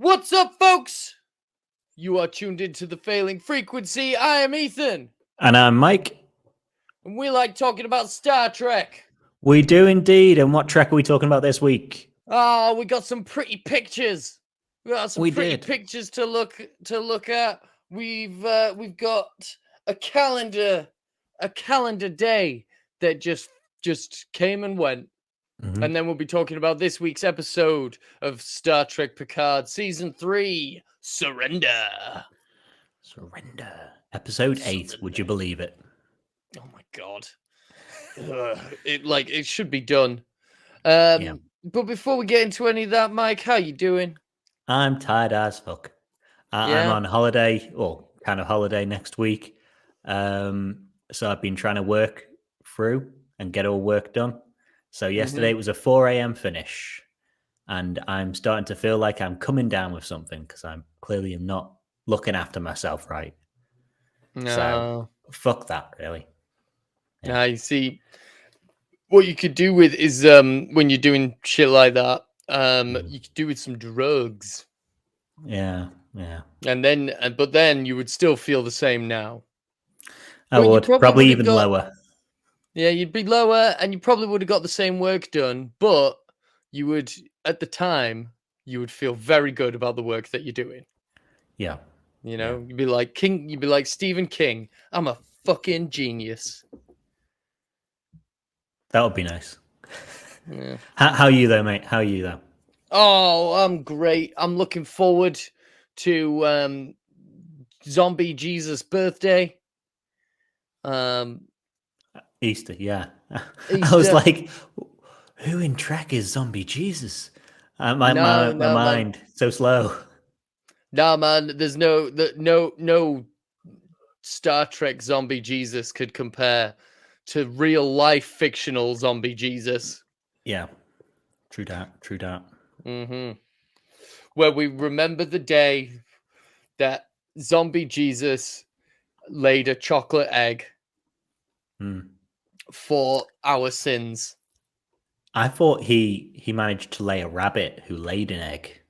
What's up, folks? You are tuned into the Failing Frequency. I am Ethan. And I'm Mike. And we like talking about Star Trek. We do indeed. And what Trek are we talking about this week? Oh, we got some pretty pictures. We got some pretty did. pictures to look at. We've got a calendar day that just came and went. Mm-hmm. And then we'll be talking about this week's episode of Star Trek Picard Season 3, Surrender. Episode 8, would you believe it? Oh my god. It should be done. Yeah. But before we get into any of that, Mike, how you doing? I'm tired as fuck. I'm on holiday, or kind of holiday next week. So I've been trying to work through and get all work done. So yesterday it was a 4 a.m. finish. And I'm starting to feel like I'm coming down with something because I'm clearly not looking after myself right. No. So fuck that, really. Yeah. Now, you see, what you could do with is when you're doing shit like that, you could do with some drugs. Yeah. And then, but then you would still feel the same now. I would probably even lower. Yeah, you'd be lower, and you probably would have got the same work done, but you would, at the time, you would feel very good about the work that you're doing. Yeah. You know, you'd be like King. You'd be like Stephen King. I'm a fucking genius. That would be nice. Yeah. How are you though, mate? How are you though? Oh, I'm great. I'm looking forward to Zombie Jesus' birthday. Easter, yeah. Easter. I was like, who in Trek is Zombie Jesus? My mind so slow. Nah, man. There's no Star Trek Zombie Jesus could compare to real life fictional Zombie Jesus. Yeah, true that. Mm-hmm. Where we remember the day that Zombie Jesus laid a chocolate egg for our sins. I thought he managed to lay a rabbit who laid an egg.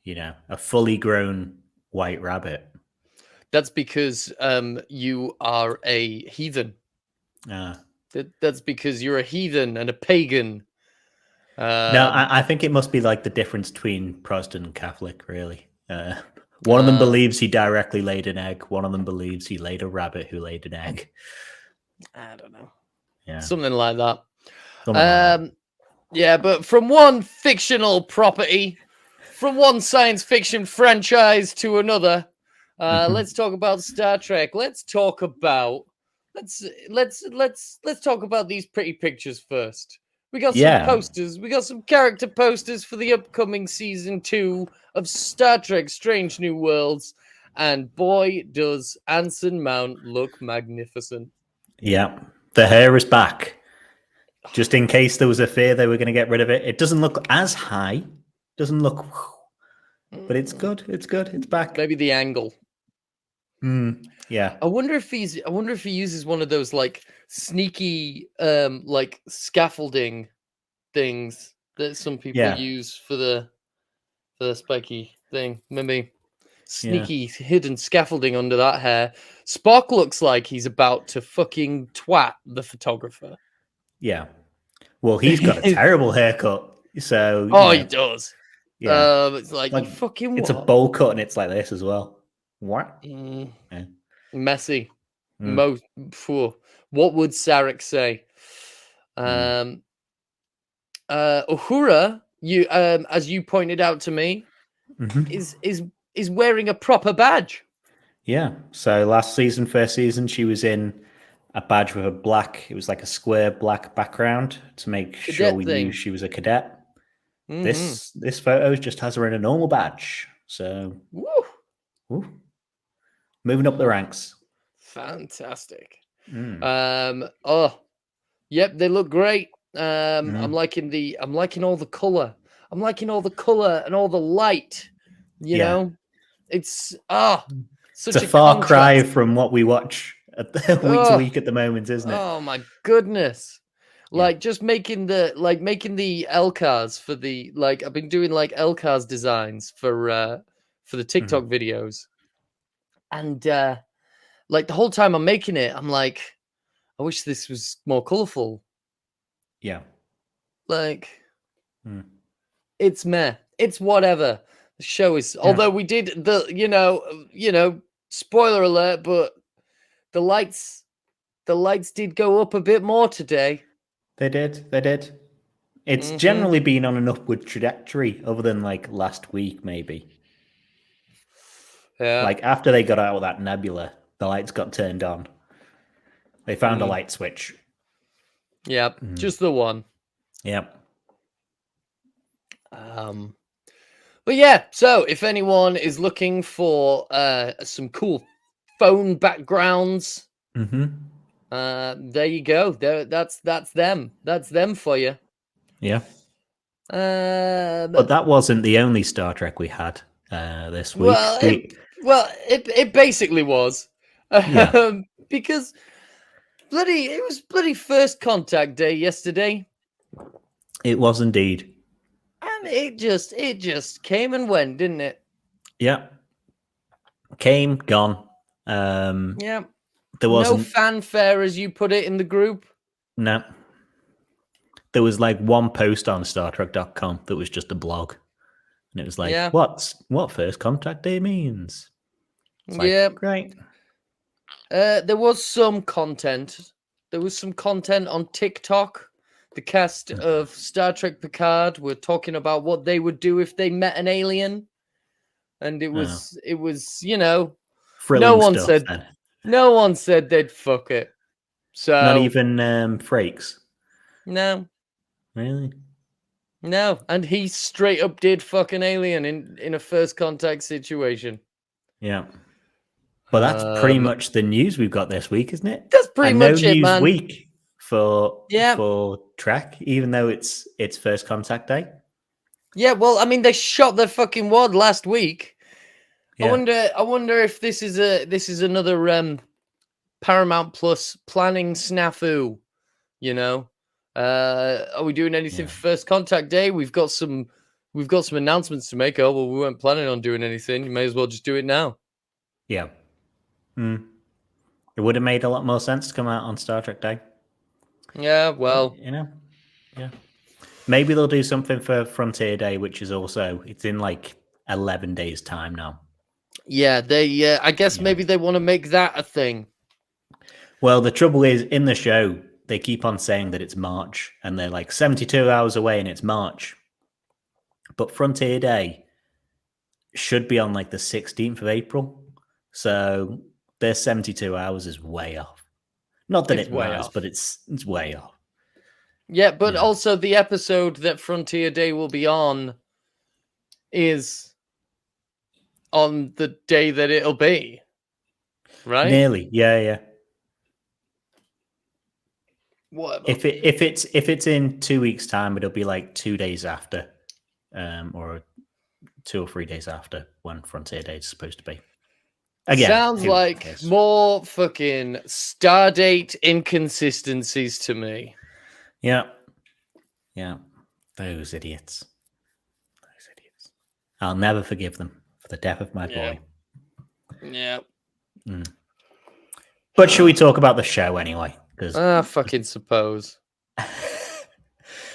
You know, a fully grown white rabbit. That's because you are a heathen. That's because you're a heathen and a pagan. No, I think it must be like the difference between Protestant and Catholic, really. One of them believes he directly laid an egg. One of them believes he laid a rabbit who laid an egg. I don't know. Yeah. Something like that. Yeah, but from one fictional property, from one science fiction franchise to another, let's talk about Star Trek. Let's talk about these pretty pictures first. We got some posters. We got some character posters for the upcoming season 2 of Star Trek Strange New Worlds. And boy, does Anson Mount look magnificent. Yeah. The hair is back. Just in case there was a fear they were going to get rid of it. It doesn't look as high. Doesn't look... But it's good. It's good. It's back. Maybe the angle. Yeah. I wonder if he uses one of those like sneaky like scaffolding things that some people use for the spiky thing. Maybe sneaky hidden scaffolding under that hair. Spock looks like he's about to fucking twat the photographer. Yeah. Well, he's got a terrible haircut. So he does. Yeah. It's like you fucking it's a bowl cut and it's like this as well. What? Yeah. Messy. What would Sarek say? Uhura, you as you pointed out to me, is wearing a proper badge. Yeah. So first season, she was in a badge with a black. It was like a square black background to make sure we knew she was a cadet. This photo just has her in a normal badge. So, moving up the ranks. Fantastic. Yep, they look great. I'm liking all the color. I'm liking all the color and all the light. You know, it's such a far contrast. cry from what we watch week to week at the moment, isn't it? Oh my goodness. Like just making the LCARs for the I've been doing LCARs designs for the TikTok videos. And the whole time I'm making it, I'm like, I wish this was more colorful. Yeah. It's meh. It's whatever. The show is, although we did the, spoiler alert, but the lights did go up a bit more today. They did. It's generally been on an upward trajectory, other than last week, maybe. Yeah. After they got out of that nebula, the lights got turned on. They found a light switch. Yep, just the one. Yep. But yeah, so if anyone is looking for some cool phone backgrounds, there you go. That's them. That's them for you. Yeah. But that wasn't the only Star Trek we had this week. It basically was. Yeah. Because it was bloody First Contact Day yesterday. It was indeed. And it just came and went, didn't it? Yeah. Came, gone. Yeah. There wasn't no fanfare, as you put it in the group. No. There was one post on StarTrek.com that was just a blog. And it was what First Contact Day means. It's great. There was some content. There was some content on TikTok. The cast of Star Trek Picard were talking about what they would do if they met an alien. And it was, thrilling no one said they'd fuck it. So not even Frakes. No. Really? No, and he straight up did fuck an alien in a First Contact situation. Yeah. Well, that's pretty much the news we've got this week, isn't it? That's pretty much it, man. No news week for Trek, even though it's First Contact Day. Yeah, well, I mean, they shot their fucking wad last week. Yeah. I wonder if this is another Paramount Plus planning snafu. Are we doing anything for First Contact Day? We've got some announcements to make. Oh, well, we weren't planning on doing anything. You may as well just do it now. Yeah. It would have made a lot more sense to come out on Star Trek Day. Yeah, well, yeah. Maybe they'll do something for Frontier Day, which is also, it's in 11 days' time now. Yeah, I guess maybe they want to make that a thing. Well, the trouble is, in the show, they keep on saying that it's March, and they're 72 hours away and it's March. But Frontier Day should be on the 16th of April. So their 72 hours is way off. Not that it matters, but it's way off. Yeah, but also the episode that Frontier Day will be on is on the day that it'll be. Right? Nearly. Yeah. Whatever. If it's in 2 weeks' time, it'll be 2 days after, or 2 or 3 days after when Frontier Day is supposed to be. Again, sounds like more fucking Stardate inconsistencies to me. Yeah. Those idiots. I'll never forgive them for the death of my boy. Yeah. But should we talk about the show anyway? Fucking suppose.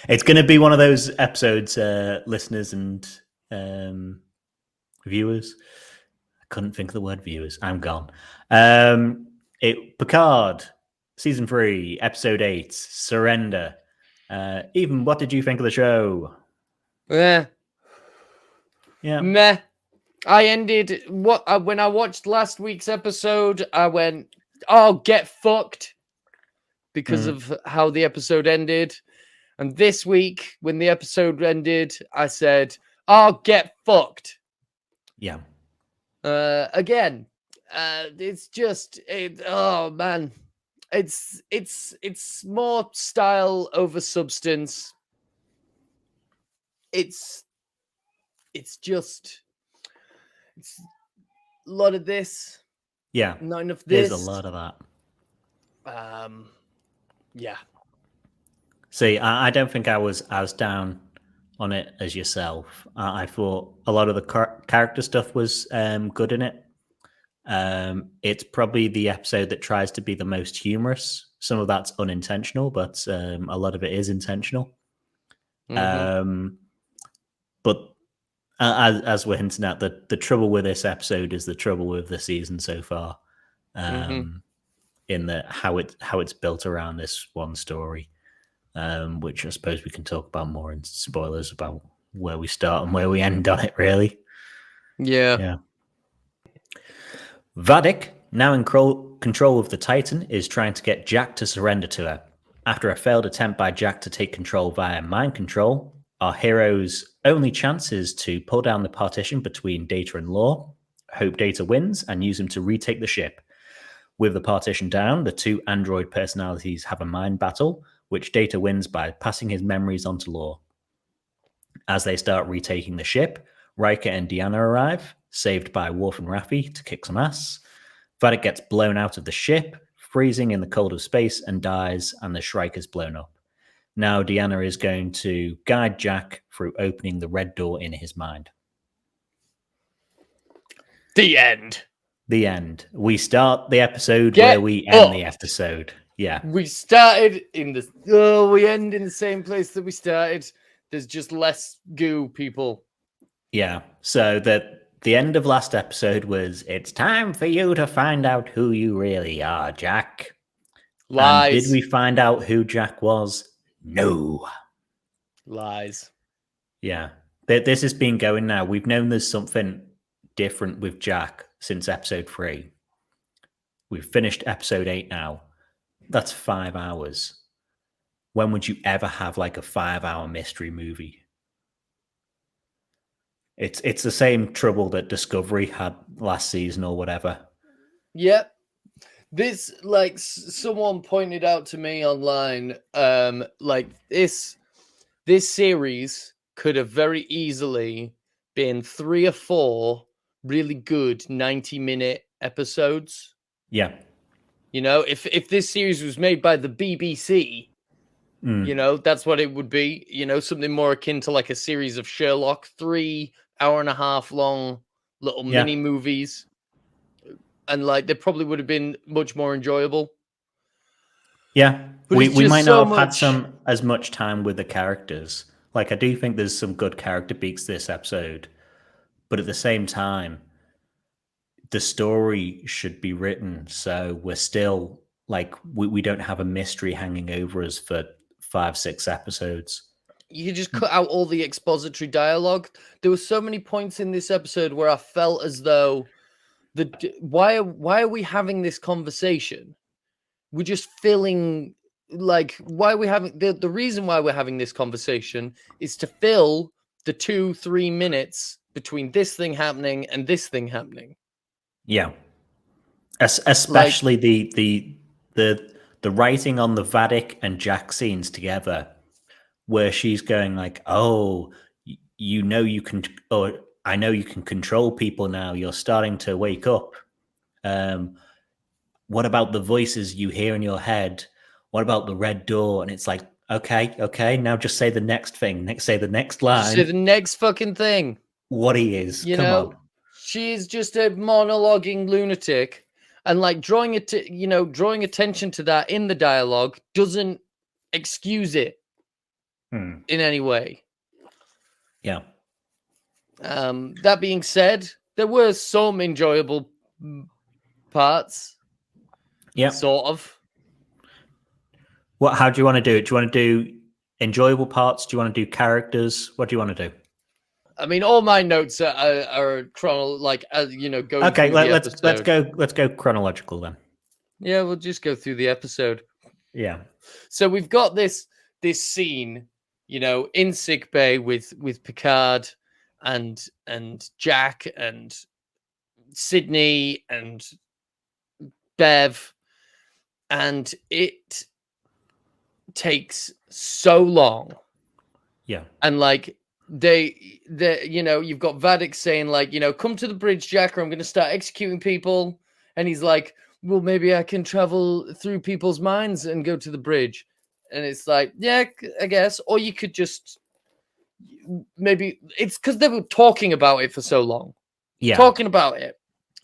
It's going to be one of those episodes, listeners and viewers. I couldn't think of the word viewers. I'm gone. Picard, Season 3, Episode 8, Surrender. Even, what did you think of the show? Yeah. Meh. I ended when I watched last week's episode, I went, "Oh, get fucked," because of how the episode ended. And this week, when the episode ended, I said, "Oh, get fucked." Yeah. Again, it's just oh man, it's more style over substance. It's a lot of this. Yeah. Not enough this. There's a lot of that. Yeah. See, I don't think I was as down on it as yourself. I thought a lot of the character stuff was good in it. It's probably the episode that tries to be the most humorous. Some of that's unintentional, but a lot of it is intentional. Mm-hmm. But as we're hinting at, the trouble with this episode is the trouble with the season so far. Mm-hmm. In how it's built around this one story, which I suppose we can talk about more in spoilers about where we start and where we end on it. Really, Yeah. Vadik, now in control of the Titan, is trying to get Jack to surrender to her. After a failed attempt by Jack to take control via mind control, our hero's only chance is to pull down the partition between Data and Law, hope Data wins, and use him to retake the ship. With the partition down, the two android personalities have a mind battle, which Data wins by passing his memories onto Law. As they start retaking the ship, Riker and Deanna arrive, saved by Worf and Raffi to kick some ass. Vadik gets blown out of the ship, freezing in the cold of space, and dies, and the Shrike is blown up. Now Deanna is going to guide Jack through opening the red door in his mind. The end. The end. We start the episode where we end the episode. Yeah. We started in the... we end in the same place that we started. There's just less goo, people. Yeah. So the end of last episode was, it's time for you to find out who you really are, Jack. Lies. And did we find out who Jack was? No. Lies. Yeah. This has been going now. We've known there's something different with Jack since episode 3. We've finished episode 8 now. That's 5 hours. When would you ever have like a 5-hour mystery movie? It's the same trouble that Discovery had last season or whatever. Yep. This, like, someone pointed out to me online, like, this series could have very easily been 3 or 4 really good 90-minute episodes. Yeah. You know, if this series was made by the BBC, you know, that's what it would be. You know, something more akin to like a series of Sherlock, 3 hour-and-a-half long little mini movies. And like, they probably would have been much more enjoyable. Yeah. But we might not have had as much time with the characters. Like, I do think there's some good character beats this episode. But at the same time, the story should be written so we're still, like, we don't have a mystery hanging over us for 5-6 episodes. You could just cut out all the expository dialogue. There were so many points in this episode where I felt as though why are we having this conversation? We're just filling, like, why are we having the reason why we're having this conversation is to fill the 2-3 minutes between this thing happening and this thing happening. Yeah. Especially like, the writing on the Vadik and Jack scenes together, where she's going like, "Oh, you know you can," or "I know you can control people now. You're starting to wake up. What about the voices you hear in your head? What about the red door?" And it's like, okay, now just say the next thing. Say the next line. Just say the next fucking thing. What he is. You Come know, on. She's just a monologuing lunatic, and like drawing attention to that in the dialogue doesn't excuse it in any way. Yeah. That being said, there were some enjoyable parts. Yeah. Sort of. How do you want to do it? Do you want to do enjoyable parts? Do you want to do characters? What do you want to do? I mean, all my notes are going. Okay, let's go chronological then. Yeah, we'll just go through the episode. Yeah. So we've got this scene, in sickbay with Picard and Jack and Sydney and Bev, and it takes so long. Yeah. And like you've got Vadik saying like, come to the bridge, Jack, or I'm going to start executing people. And he's like, well, maybe I can travel through people's minds and go to the bridge. And it's like, yeah, I guess. Or you could just maybe it's because they were talking about it for so long. Yeah. Talking about it.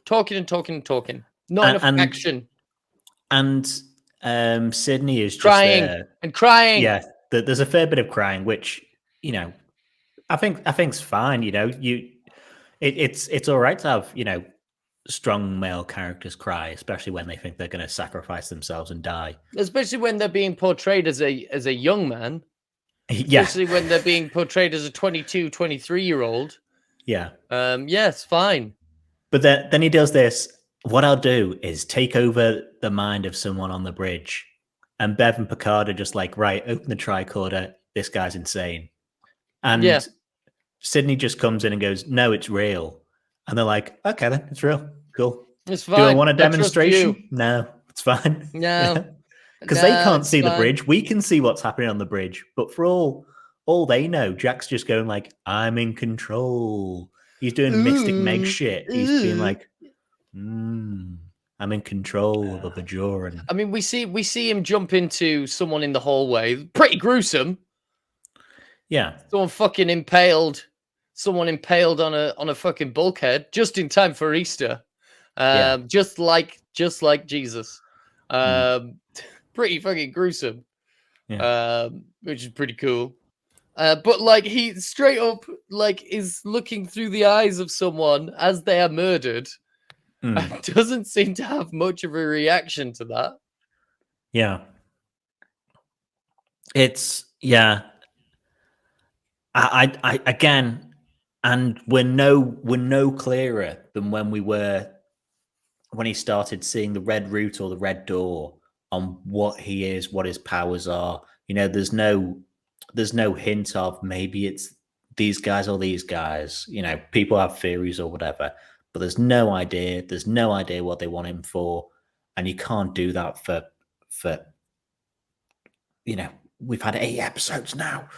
Talking and talking and talking. Not enough action. And Sydney is just crying there. And crying. Yeah. There's a fair bit of crying, which, you know, I think's fine. You know, it's all right to have, you know, strong male characters cry, especially when they think they're going to sacrifice themselves and die. Especially when they're being portrayed as a young man. Yeah. Especially when they're being portrayed as a 22, 23-year-old. Yeah. Yeah, it's fine. But then he does this. What I'll do is take over the mind of someone on the bridge. And Bev and Picard are just like, right, open the tricorder. This guy's insane. And Sydney just comes in and goes, no, it's real. And they're like, okay, then it's real. Cool. It's fine. Do I want a demonstration? No, it's fine. No. Because they can't see the bridge. We can see what's happening on the bridge. But for all they know, Jack's just going like, I'm in control. He's doing Mystic Meg shit. He's being like, I'm in control of a Bajoran. I mean, we see him jump into someone in the hallway. Pretty gruesome. Yeah. Someone impaled on a fucking bulkhead just in time for Easter. Just like Jesus. Pretty fucking gruesome. Yeah. Which is pretty cool. But like he straight up like is looking through the eyes of someone as they are murdered. And doesn't seem to have much of a reaction to that. Yeah. It's I again, and we're no clearer than when he started seeing the red route or the red door on what he is, what his powers are. You know, there's no hint of maybe it's these guys or these guys. You know, people have theories or whatever, but there's no idea. There's no idea what they want him for, and you can't do that for you know. We've had 8 episodes now.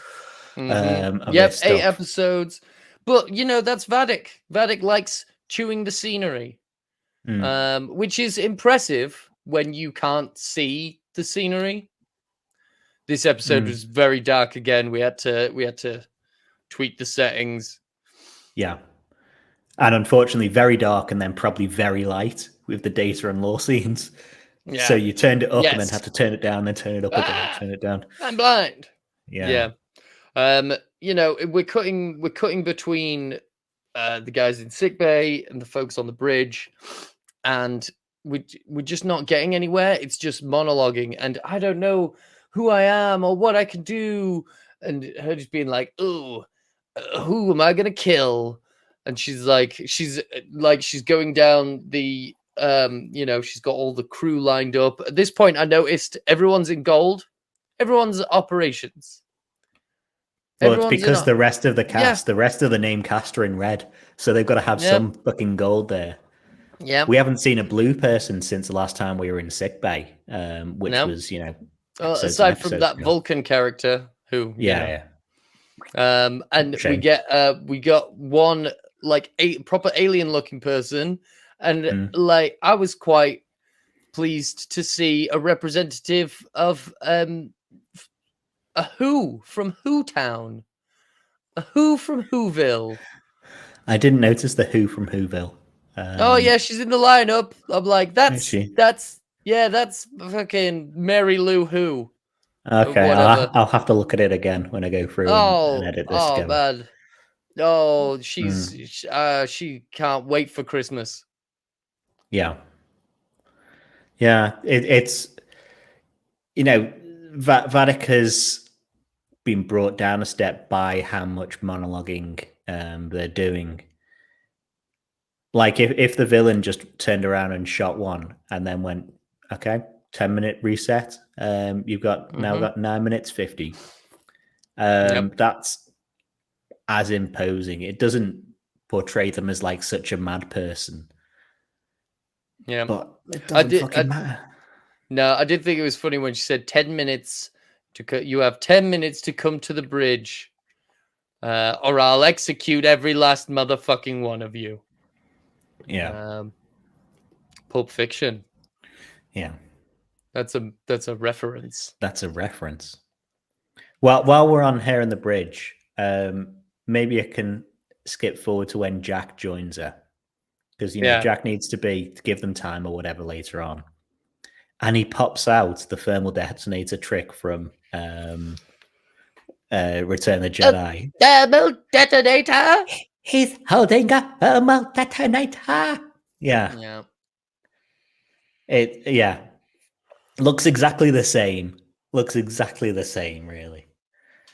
Yep, 8 episodes. But you know, that's Vadik. Vadik likes chewing the scenery, which is impressive when you can't see the scenery. This episode was very dark again. We had to tweak the settings. Yeah. And unfortunately, very dark and then probably very light with the data and law scenes. Yeah. So you turned it up and then had to turn it down, then turn it up again, turn it down. I'm blind. Yeah. You know, we're cutting between the guys in sickbay and the folks on the bridge, and we're just not getting anywhere. It's just monologuing, and I don't know who I am or what I can do, and her just being like, "Oh, who am I gonna kill?" And she's going down the you know, she's got all the crew lined up. At this point, I noticed everyone's in gold. Everyone's operations. Well, it's because the rest of the cast, the rest of the name cast are in red. So they've got to have some fucking gold there. Yeah. We haven't seen a blue person since the last time we were in sickbay, which was, you know, aside from that Vulcan character who, yeah. And we got one like proper alien looking person, and like I was quite pleased to see a representative of a Who from Who Town, a Who from Whoville. I didn't notice the Who from Whoville. Oh yeah, she's in the lineup. I'm like, that's fucking Mary Lou Who. Okay, I'll have to look at it again when I go through and edit this together. Man. Oh, she can't wait for Christmas. Yeah. It's you know, Vadik has been brought down a step by how much monologuing they're doing. Like if the villain just turned around and shot one and then went, okay, 10-minute reset. You've got now got 9 minutes 50. That's as imposing. It doesn't portray them as like such a mad person. Yeah, but it doesn't fucking matter. No, I did think it was funny when she said 10 minutes to you have 10 minutes to come to the bridge, or I'll execute every last motherfucking one of you. Yeah. Pulp Fiction. Yeah. That's a reference. That's a reference. Well, while we're on Hair in the Bridge, maybe I can skip forward to when Jack joins her. Because, Jack needs to give them time or whatever later on. And he pops out the thermal detonator trick from Return of the Jedi. Thermal detonator! He's holding a thermal detonator! Yeah. Yeah. Looks exactly the same. Really.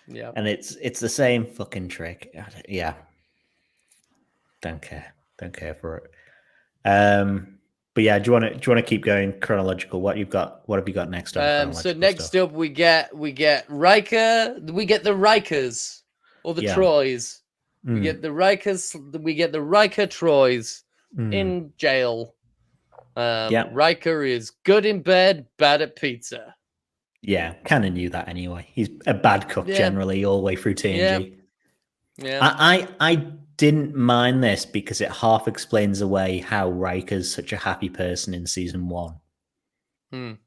Yeah. And it's the same fucking trick. Yeah. Don't care for it. But yeah, do you want to keep going chronological? What have you got next on chronological So next stuff? up we get Riker. We get the Rikers or the Troys. We get the Rikers. We get the Riker Troys in jail. Riker is good in bed, bad at pizza. Yeah, kind of knew that anyway. He's a bad cook generally all the way through TNG. Yeah. I didn't mind this because it half explains away how Riker's such a happy person in season 1.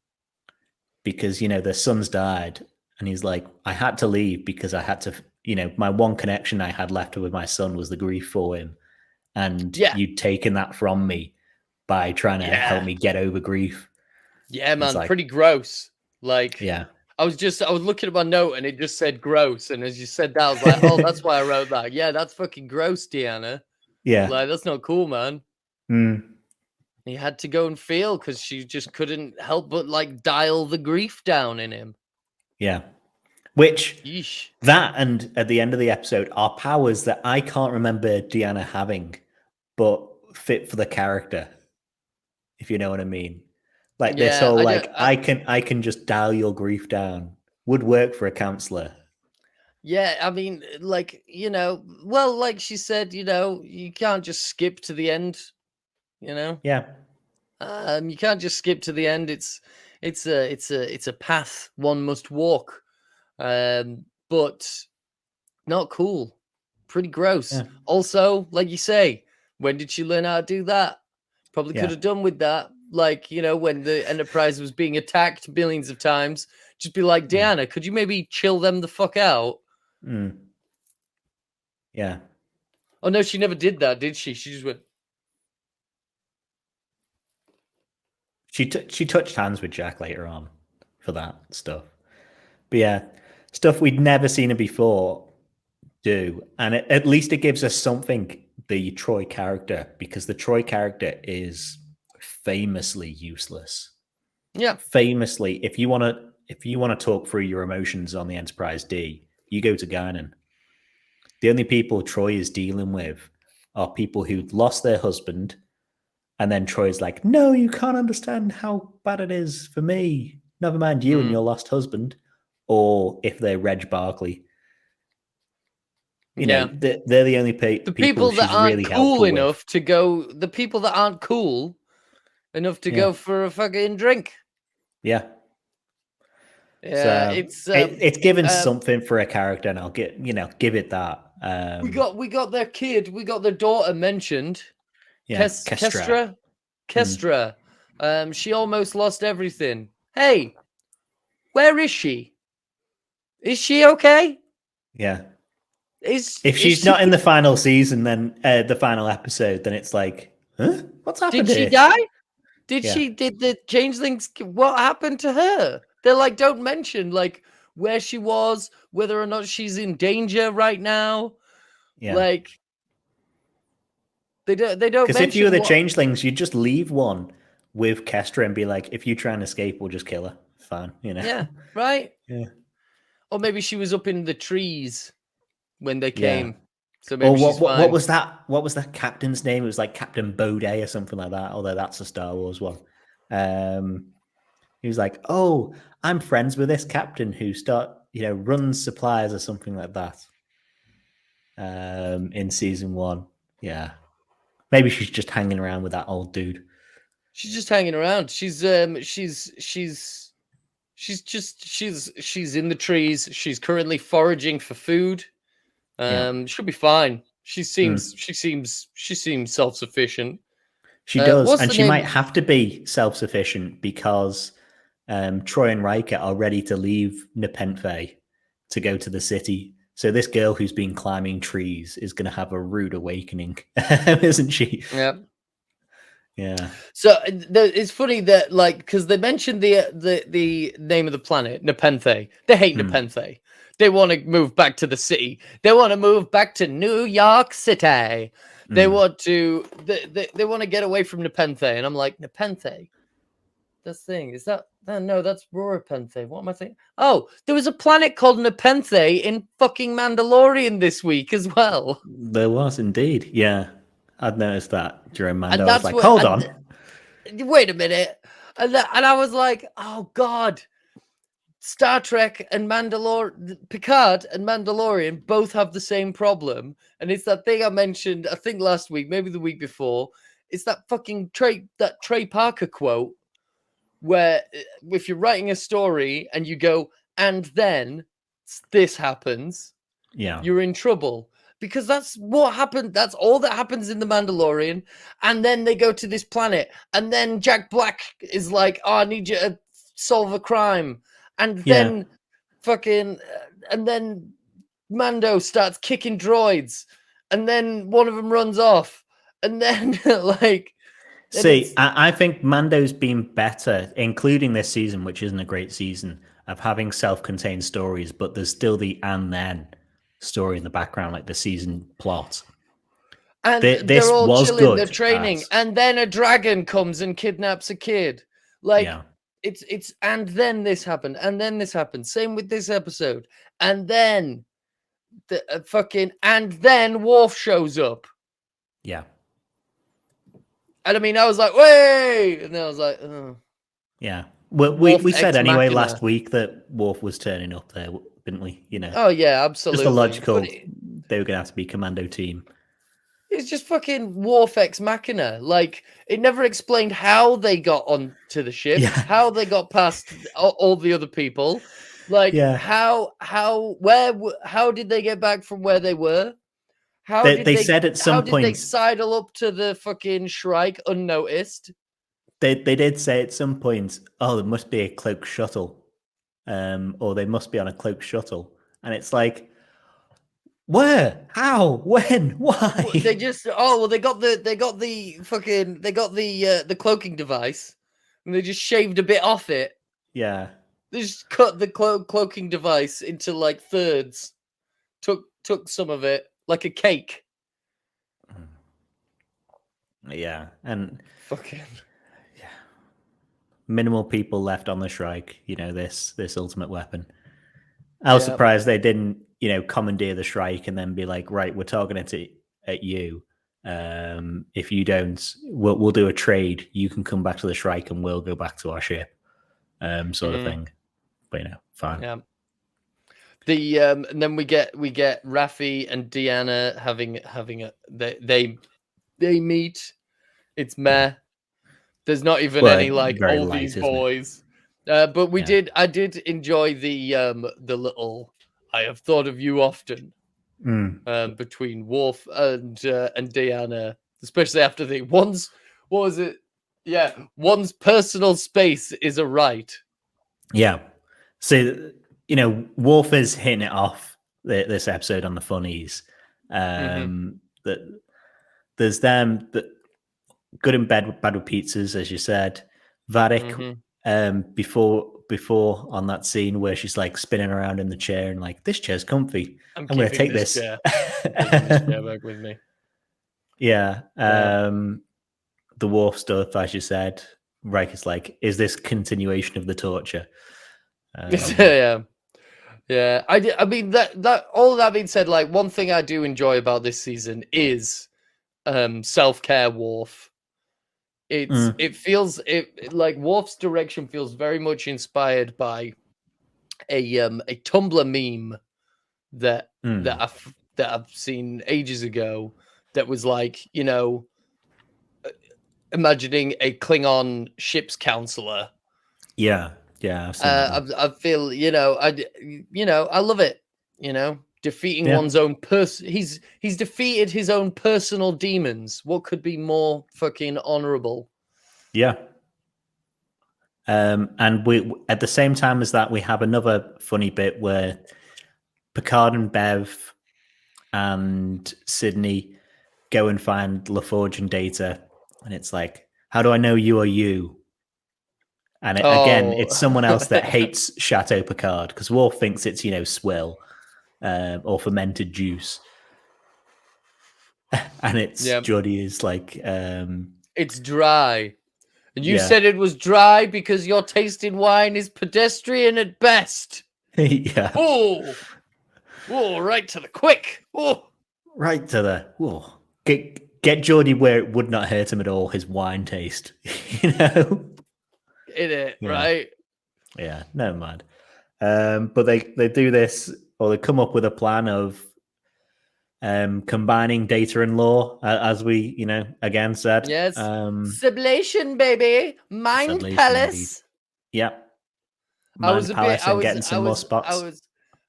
Because, their son's died and he's like, I had to leave because I had to, my one connection I had left with my son was the grief for him. And you'd taken that from me by trying to help me get over grief. Yeah, man, pretty gross. Like, I was looking at my note and it just said gross. And as you said that, I was like, oh, that's why I wrote that. Yeah, that's fucking gross, Deanna. Yeah. Like, that's not cool, man. He had to go and feel because she just couldn't help but like dial the grief down in him. Yeah. Which, that and at the end of the episode are powers that I can't remember Deanna having, but fit for the character, if you know what I mean. Like this whole I can just dial your grief down would work for a counselor. Yeah, I mean, like, well, like she said, you can't just skip to the end, Yeah. You can't just skip to the end. It's a path one must walk. But not cool. Pretty gross. Yeah. Also, like you say, when did she learn how to do that? Probably could have done with that. Like, when the Enterprise was being attacked millions of times, just be like, Deanna, could you maybe chill them the fuck out? Yeah. Oh, no, she never did that, did she? She just went. She touched hands with Jack later on for that stuff. But yeah, stuff we'd never seen her before do. And at least it gives us something, the Troy character, because the Troy character is famously useless. Yeah. Famously, if you want to talk through your emotions on the Enterprise D, you go to Guinan. The only people Troy is dealing with are people who'd lost their husband, and then Troy's like, no, you can't understand how bad it is for me. Never mind you and your lost husband. Or if they're Reg Barkley. They're the only people that aren't really cool enough with. to go. The people that aren't cool enough to go for a fucking drink. Yeah. Yeah, so it's given something for a character, and I'll give it that. We got their kid, we got their daughter mentioned. Yeah, Kestra. She almost lost everything. Hey, where is she? Is she okay? Yeah. If she's not in the final season, then the final episode, then it's like, huh? What's happened? Did she die? Did the changelings? What happened to her? They're like, don't mention like where she was, whether or not she's in danger right now. Yeah. Like they don't. Because if you were the changelings, you'd just leave one with Kestra and be like, if you try and escape, we'll just kill her. Fine, Yeah. Right. Yeah. Or maybe she was up in the trees when they came. Yeah. So maybe she's fine. What was that? What was that captain's name? It was like Captain Baudet or something like that. Although that's a Star Wars one. He was like, "Oh, I'm friends with this captain who runs supplies or something like that." In season 1, yeah, maybe she's just hanging around with that old dude. She's just hanging around. She's in the trees. She's currently foraging for food. She'll be fine. She seems self-sufficient. She does, and she might have to be self-sufficient because Troy and Riker are ready to leave Nepenthe to go to the city. So this girl who's been climbing trees is going to have a rude awakening, isn't she? Yeah. Yeah. So it's funny that, like, because they mentioned the name of the planet, Nepenthe. They hate Nepenthe. They want to move back to the city. They want to move back to New York City. They want to they want to get away from Nepenthe. And I'm like, Nepenthe? This thing, is that no, that's Rorapenthe. What am I thinking? Oh, there was a planet called Nepenthe in fucking Mandalorian this week as well. There was indeed. Yeah. I'd noticed that during Mando. And I was that's like, what, hold on. Wait a minute. And I was like, oh God. Star Trek and Picard and Mandalorian both have the same problem. And it's that thing I mentioned, I think last week, maybe the week before. It's that fucking Trey Parker quote where if you're writing a story and you go, and then this happens, you're in trouble. Because that's what happened. That's all that happens in The Mandalorian. And then they go to this planet. And then Jack Black is like, oh, I need you to solve a crime. And then and then Mando starts kicking droids. And then one of them runs off. And then, like... See, I think Mando's been better, including this season, which isn't a great season, of having self-contained stories, but there's still the and then story in the background, like the season plot. And they're all chilling, they're training, and then a dragon comes and kidnaps a kid. Like, it's and then this happened, and then this happened. Same with this episode. And then and then Worf shows up. Yeah. And I mean, I was like, wait! And then I was like, oh. Yeah. Well, we said anyway last week that Worf was turning up there, didn't we? You know. Oh, yeah, absolutely. Just a logical, they were going to have to be commando team. It's just fucking Worf ex machina. Like, it never explained how they got onto the ship, how they got past all the other people. Like, how did they get back from where they were? How did they said at some point, did they sidle up to the fucking Shrike unnoticed? They did say at some point, oh, there must be a cloaked shuttle, or they must be on a cloaked shuttle, and it's like, where, how, when, why? They just they got the cloaking device, and they just shaved a bit off it. Yeah, they just cut the cloaking device into like thirds, took some of it. Like a cake. Yeah, and fucking minimal people left on the Shrike. You know, this ultimate weapon. I was surprised they didn't, commandeer the Shrike and then be like, right, we're targeting it at you. If you don't, we'll do a trade. You can come back to the Shrike and we'll go back to our ship, sort of thing. But fine. Yeah. And then we get Raffi and Deanna having a they meet. It's meh. There's not even any like all light, these boys. But I did enjoy the little I have thought of you often between Worf and Deanna, especially after the one's personal space is a right. Yeah. So Worf is hitting it off this episode on the funnies. That there's them that good in bad with pizzas, as you said. Vadik, before on that scene where she's like spinning around in the chair and like, this chair's comfy. I'm going to take this chair. This chair back with me. Yeah. The Worf stuff, as you said. Riker's like, is this continuation of the torture? Yeah. I mean that all of that being said, like one thing I do enjoy about this season is self-care Worf. It feels like Worf's direction feels very much inspired by a Tumblr meme that I've seen ages ago that was like, imagining a Klingon ship's counselor. Yeah. I feel, I love it. Defeating one's own person. He's defeated his own personal demons. What could be more fucking honorable? Yeah. And we, at the same time as that, we have another funny bit where Picard and Bev and Sydney go and find LaForge and Data, and it's like, how do I know you are you? And again, it's someone else that hates Chateau Picard because Worf thinks it's, swill or fermented juice. And it's Geordi is like, it's dry. And you said it was dry because your taste in wine is pedestrian at best. Yeah. Oh, right to the quick. Oh, right to the. Oh. Get Geordi where it would not hurt him at all. His wine taste, In it, right? Yeah, never mind. But they do this, or they come up with a plan of combining Data and Law, as we, again said. Yes. Sublation, baby. Mind Palace. Indeed. Yep. Mind Palace and getting some more spots.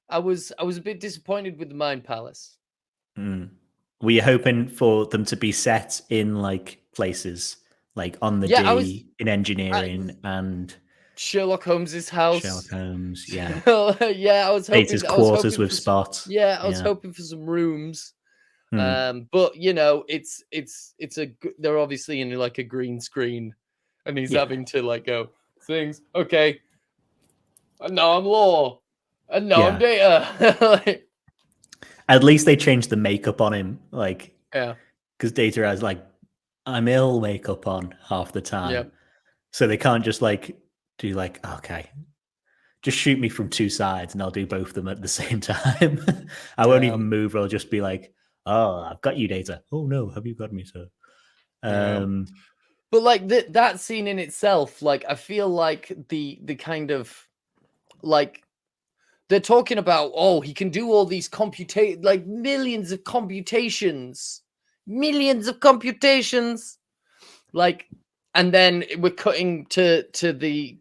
I was a bit disappointed with the Mind Palace. Were you hoping for them to be set in like places like on the D in engineering and Sherlock Holmes's house? Sherlock Holmes, yeah. Yeah, I was hoping Data's quarters with spots. Yeah, I was hoping for some rooms. But they're obviously in like a green screen, and he's having to like go things. Okay, and now I'm Law, and now I'm Data. At least they changed the makeup on him, like because Data has like I'm ill makeup on half the time, so they can't just like do like okay. Just shoot me from two sides and I'll do both of them at the same time. I won't even move. I'll just be like, oh, I've got you, Data. Oh, no, have you got me, sir? But like that scene in itself, like I feel like the kind of like they're talking about, oh, he can do all these like millions of computations. Like, and then we're cutting to the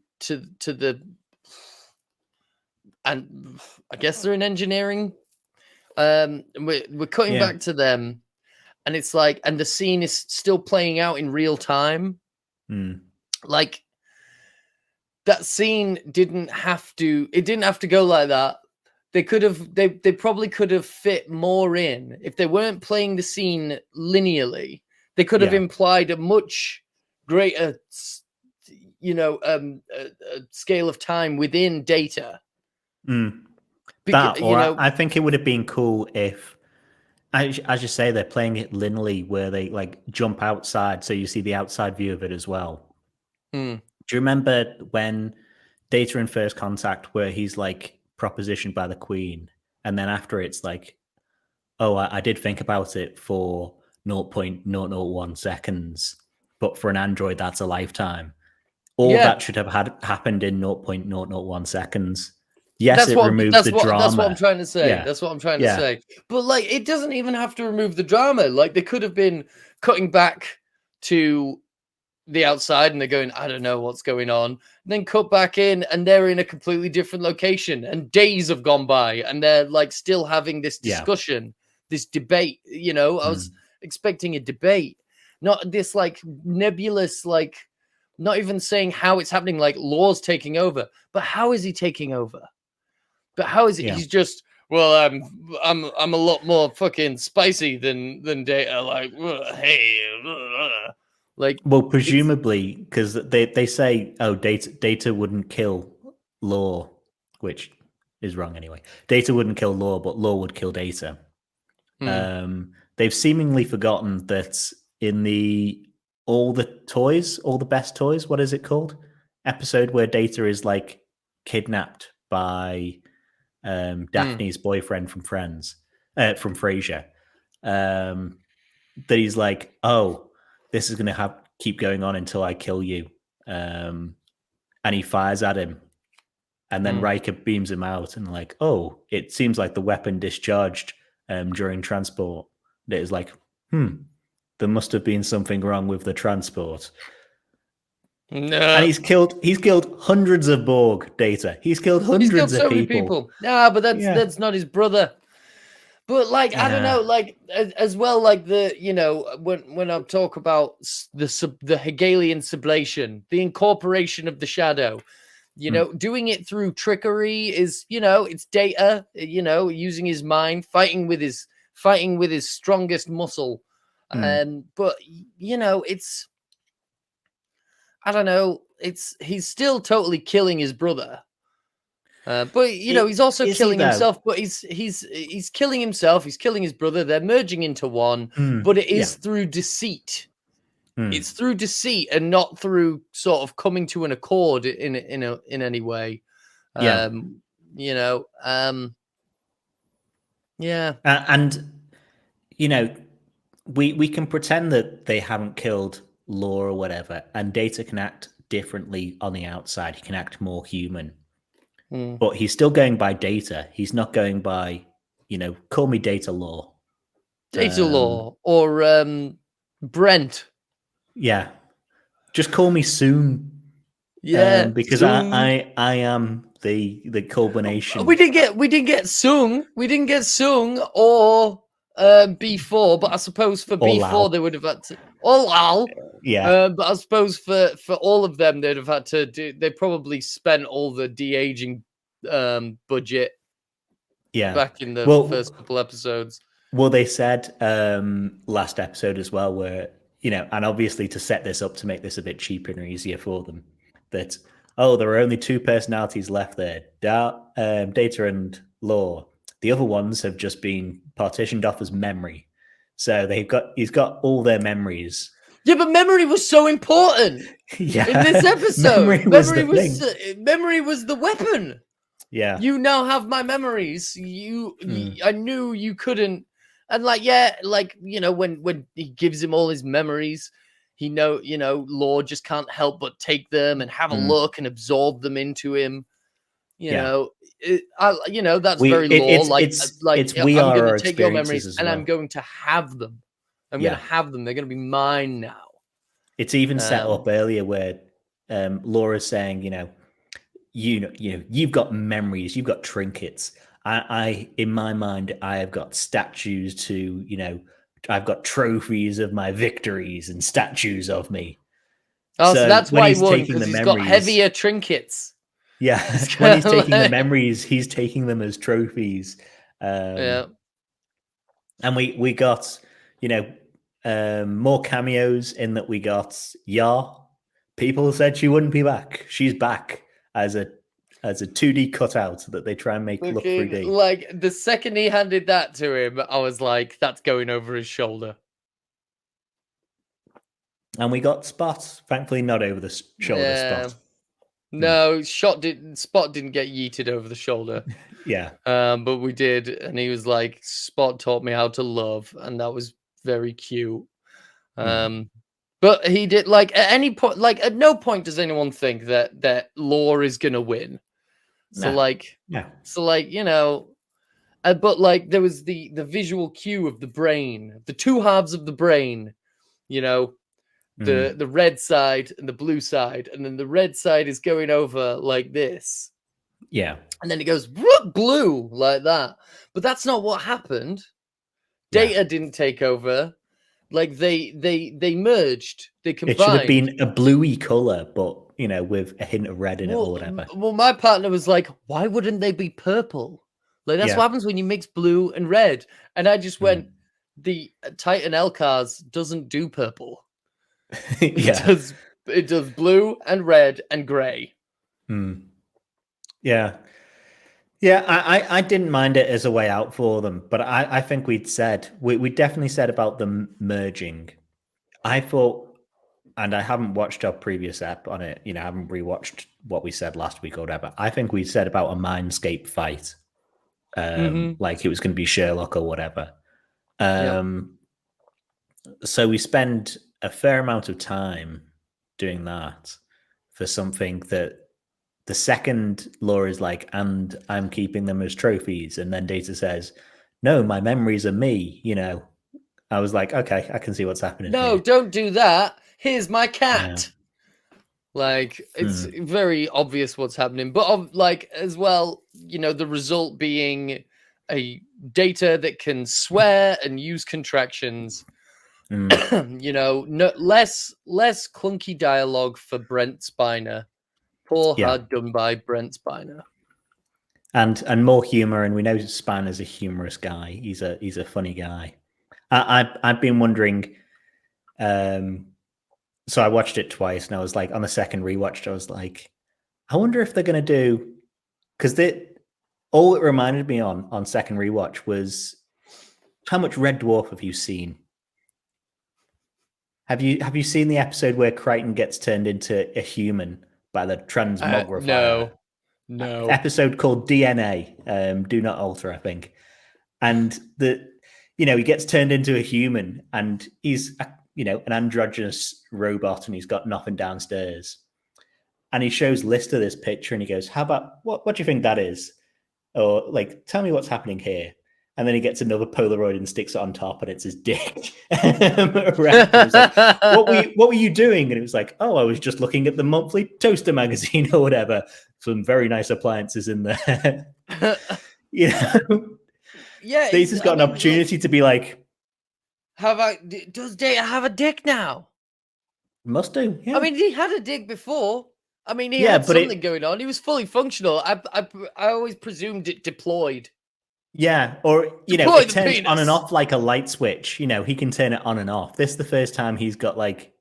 and I guess they're in engineering. We're cutting back to them, and it's like, and the scene is still playing out in real time. Like that scene didn't have to go like that. They probably could have fit more in if they weren't playing the scene linearly. They could have implied a much greater, scale of time within Data. I think it would have been cool if, as you say, they're playing it linearly, where they like jump outside, so you see the outside view of it as well. Do you remember when Data in First Contact, where he's like propositioned by the Queen, and then after it's like, oh, I did think about it for 0.001 seconds, but for an android that's a lifetime. All that should have happened in 0.001 seconds. Yes, it removes the drama. That's what I'm trying to say. That's what I'm trying to say. But like, it doesn't even have to remove the drama. Like, they could have been cutting back to the outside, and they're going, I don't know what's going on. And then cut back in, and they're in a completely different location. And days have gone by, and they're like still having this discussion, this debate. I was expecting a debate, not this like nebulous, like not even saying how it's happening. Like Law's taking over, but how is he taking over? But how is it? He's just, well, I'm a lot more fucking spicy than Data. Like, hey, like, well, presumably because they say, oh, Data wouldn't kill Law, which is wrong anyway. Data wouldn't kill Law, but Law would kill Data. They've seemingly forgotten that in all the best toys, what is it called? Episode where Data is like kidnapped by Daphne's boyfriend from Friends, from Frasier. That he's like, oh, this is going to keep going on until I kill you. And he fires at him. And then Riker beams him out and like, oh, it seems like the weapon discharged during transport. It is like, there must have been something wrong with the transport. No. And he's killed hundreds of Borg, Data. He's killed hundreds of so many people. Nah, but that's not his brother. But like, I don't know, like as well, like the, you know, when I talk about the Hegelian sublation, the incorporation of the shadow, you know, doing it through trickery is, you know, it's Data, you know, using his mind, fighting with his strongest muscle. But you know, it's, I don't know, he's still totally killing his brother. But you know, he's also killing himself. But he's killing himself. He's killing his brother. They're merging into one. But it is through deceit. It's through deceit and not through sort of coming to an accord in any way. You know. Yeah. And you know, we can pretend that they haven't killed Law or whatever, and Data can act differently on the outside. He can act more human. But he's still going by Data. He's not going by, you know, call me Data Law. Data Law or Brent. Yeah. Just call me Soon. Yeah. Because Soon. I am the culmination. We didn't get Sung. We didn't get Sung or B4, but I suppose for B4 they would have had to Lal. Yeah. But I suppose for all of them they'd have had to do, they probably spent all the de-aging budget back in the first couple episodes. Well, they said last episode as well, where, you know, and obviously to set this up to make this a bit cheaper and easier for them, that, oh, there are only two personalities left there, Data and Law. The other ones have just been partitioned off as memory. So he's got all their memories. Yeah, but memory was so important. Yeah. In this episode, memory was the weapon. Yeah. You now have my memories. I knew you couldn't. And like, yeah, like, you know, when he gives him all his memories, you know, Law just can't help but take them and have a look and absorb them into him. You know, that's very Law. We I'm are going to take your memories and well. I'm going to have them. I'm going to have them. They're going to be mine now. It's even set up earlier where Laura's saying, you've got memories, you've got trinkets. I in my mind, I have got statues to, I've got trophies of my victories and statues of me. Oh, so that's why he won, because he's got heavier trinkets. Yeah, when he's taking the memories, he's taking them as trophies. And we got, more cameos in that we got Yar. People said she wouldn't be back. She's back as a 2D cutout that they try and make look 3D. Like, the second he handed that to him, I was like, that's going over his shoulder. And we got Spot. Thankfully, not over the shoulder. Spot. No, Spot didn't get yeeted over the shoulder. Yeah. But we did, and he was like, Spot taught me how to love, and that was very cute. But he did, like, at any point, like, at no point does anyone think that Law is gonna win. So, but like, there was the visual cue of the brain, the two halves of the brain, the red side and the blue side, and then the red side is going over like this. Yeah. And then it goes blue like that. But that's not what happened. Data didn't take over. Like they merged. They combined. It should have been a bluey color, but with a hint of red in it or whatever. Well, my partner was like, "Why wouldn't they be purple? Like that's what happens when you mix blue and red." And I just went, "The Titan L-Cars doesn't do purple. It does blue and red and gray." Yeah. Yeah, I didn't mind it as a way out for them, but I think we definitely said about them merging. I thought, and I haven't watched our previous app on it, I haven't rewatched what we said last week or whatever. I think we said about a Mindscape fight, like it was going to be Sherlock or whatever. So we spend a fair amount of time doing that for something that the second Laura is like, and I'm keeping them as trophies. And then Data says, no, my memories are me. I was like, okay, I can see what's happening. No, here. Don't do that. Here's my cat. Like, it's very obvious what's happening. But like, as well, the result being a Data that can swear and use contractions. You know, less clunky dialogue for Brent Spiner. Poor hard done by Brent Spiner. And more humor, and we know Spiner's a humorous guy. He's a funny guy. I've been wondering. So I watched it twice, and I was like, on the second rewatch, I was like, I wonder if they're going to do, because all it reminded me on second rewatch was, how much Red Dwarf have you seen? Have you seen the episode where Crichton gets turned into a human by the transmogrifier? No. Episode called DNA, Do Not Alter, I think. And he gets turned into a human, and he's an androgynous robot, and he's got nothing downstairs. And he shows Lister this picture, and he goes, "How about what do you think that is? Or like, tell me what's happening here." And then he gets another Polaroid and sticks it on top, and it's his dick. Like, what were you doing? And it was like, oh, I was just looking at the monthly toaster magazine or whatever. Some very nice appliances in there. Yeah, Data's got an opportunity to be like, does Data have a dick now? Must do. Yeah. I mean, he had a dick before. I mean, he had something going on. He was fully functional. I always presumed it deployed. Yeah, or it turns on and off like a light switch. He can turn it on and off. This is the first time he's got like,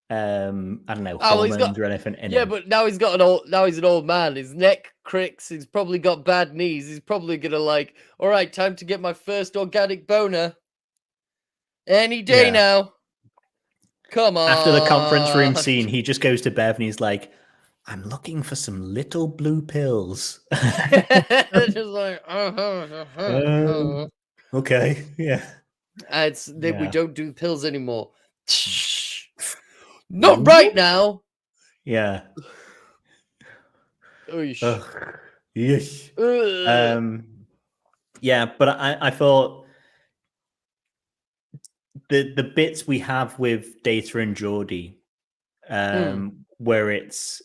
I don't know, hormones or anything in him. But now he's an old man. His neck cricks. He's probably got bad knees. He's probably gonna like, all right, time to get my first organic boner. Any day now. Come on. After the conference room scene, he just goes to Bev and he's like, I'm looking for some little blue pills. Just like, okay, yeah. We don't do pills anymore. Not right now. Yeah. Yes. Yeah, but I thought the bits we have with Data and Geordie, where it's,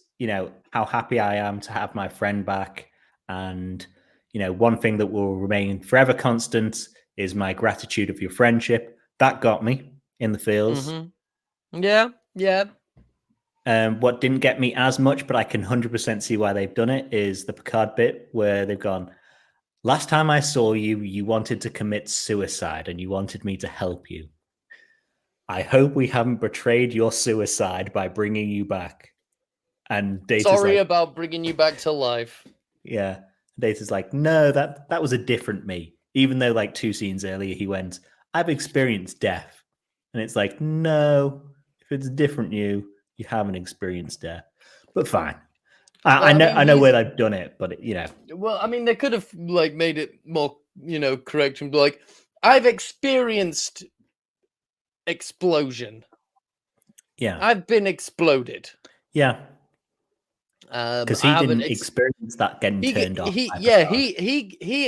how happy I am to have my friend back. And, one thing that will remain forever constant is my gratitude of your friendship. That got me in the feels. Mm-hmm. Yeah. What didn't get me as much, but I can 100% see why they've done it, is the Picard bit where they've gone, last time I saw you, you wanted to commit suicide and you wanted me to help you. I hope we haven't betrayed your suicide by bringing you back. And Data's sorry about bringing you back to life. Yeah. Data's like, no, that was a different me. Even though like 2 scenes earlier he went, I've experienced death. And it's like, no, if it's a different you haven't experienced death. But fine. I know where they've done it, but Well, I mean, they could have like made it more, correct and be like, I've experienced explosion. Yeah. I've been exploded. Yeah. Because he didn't experience that getting turned off. He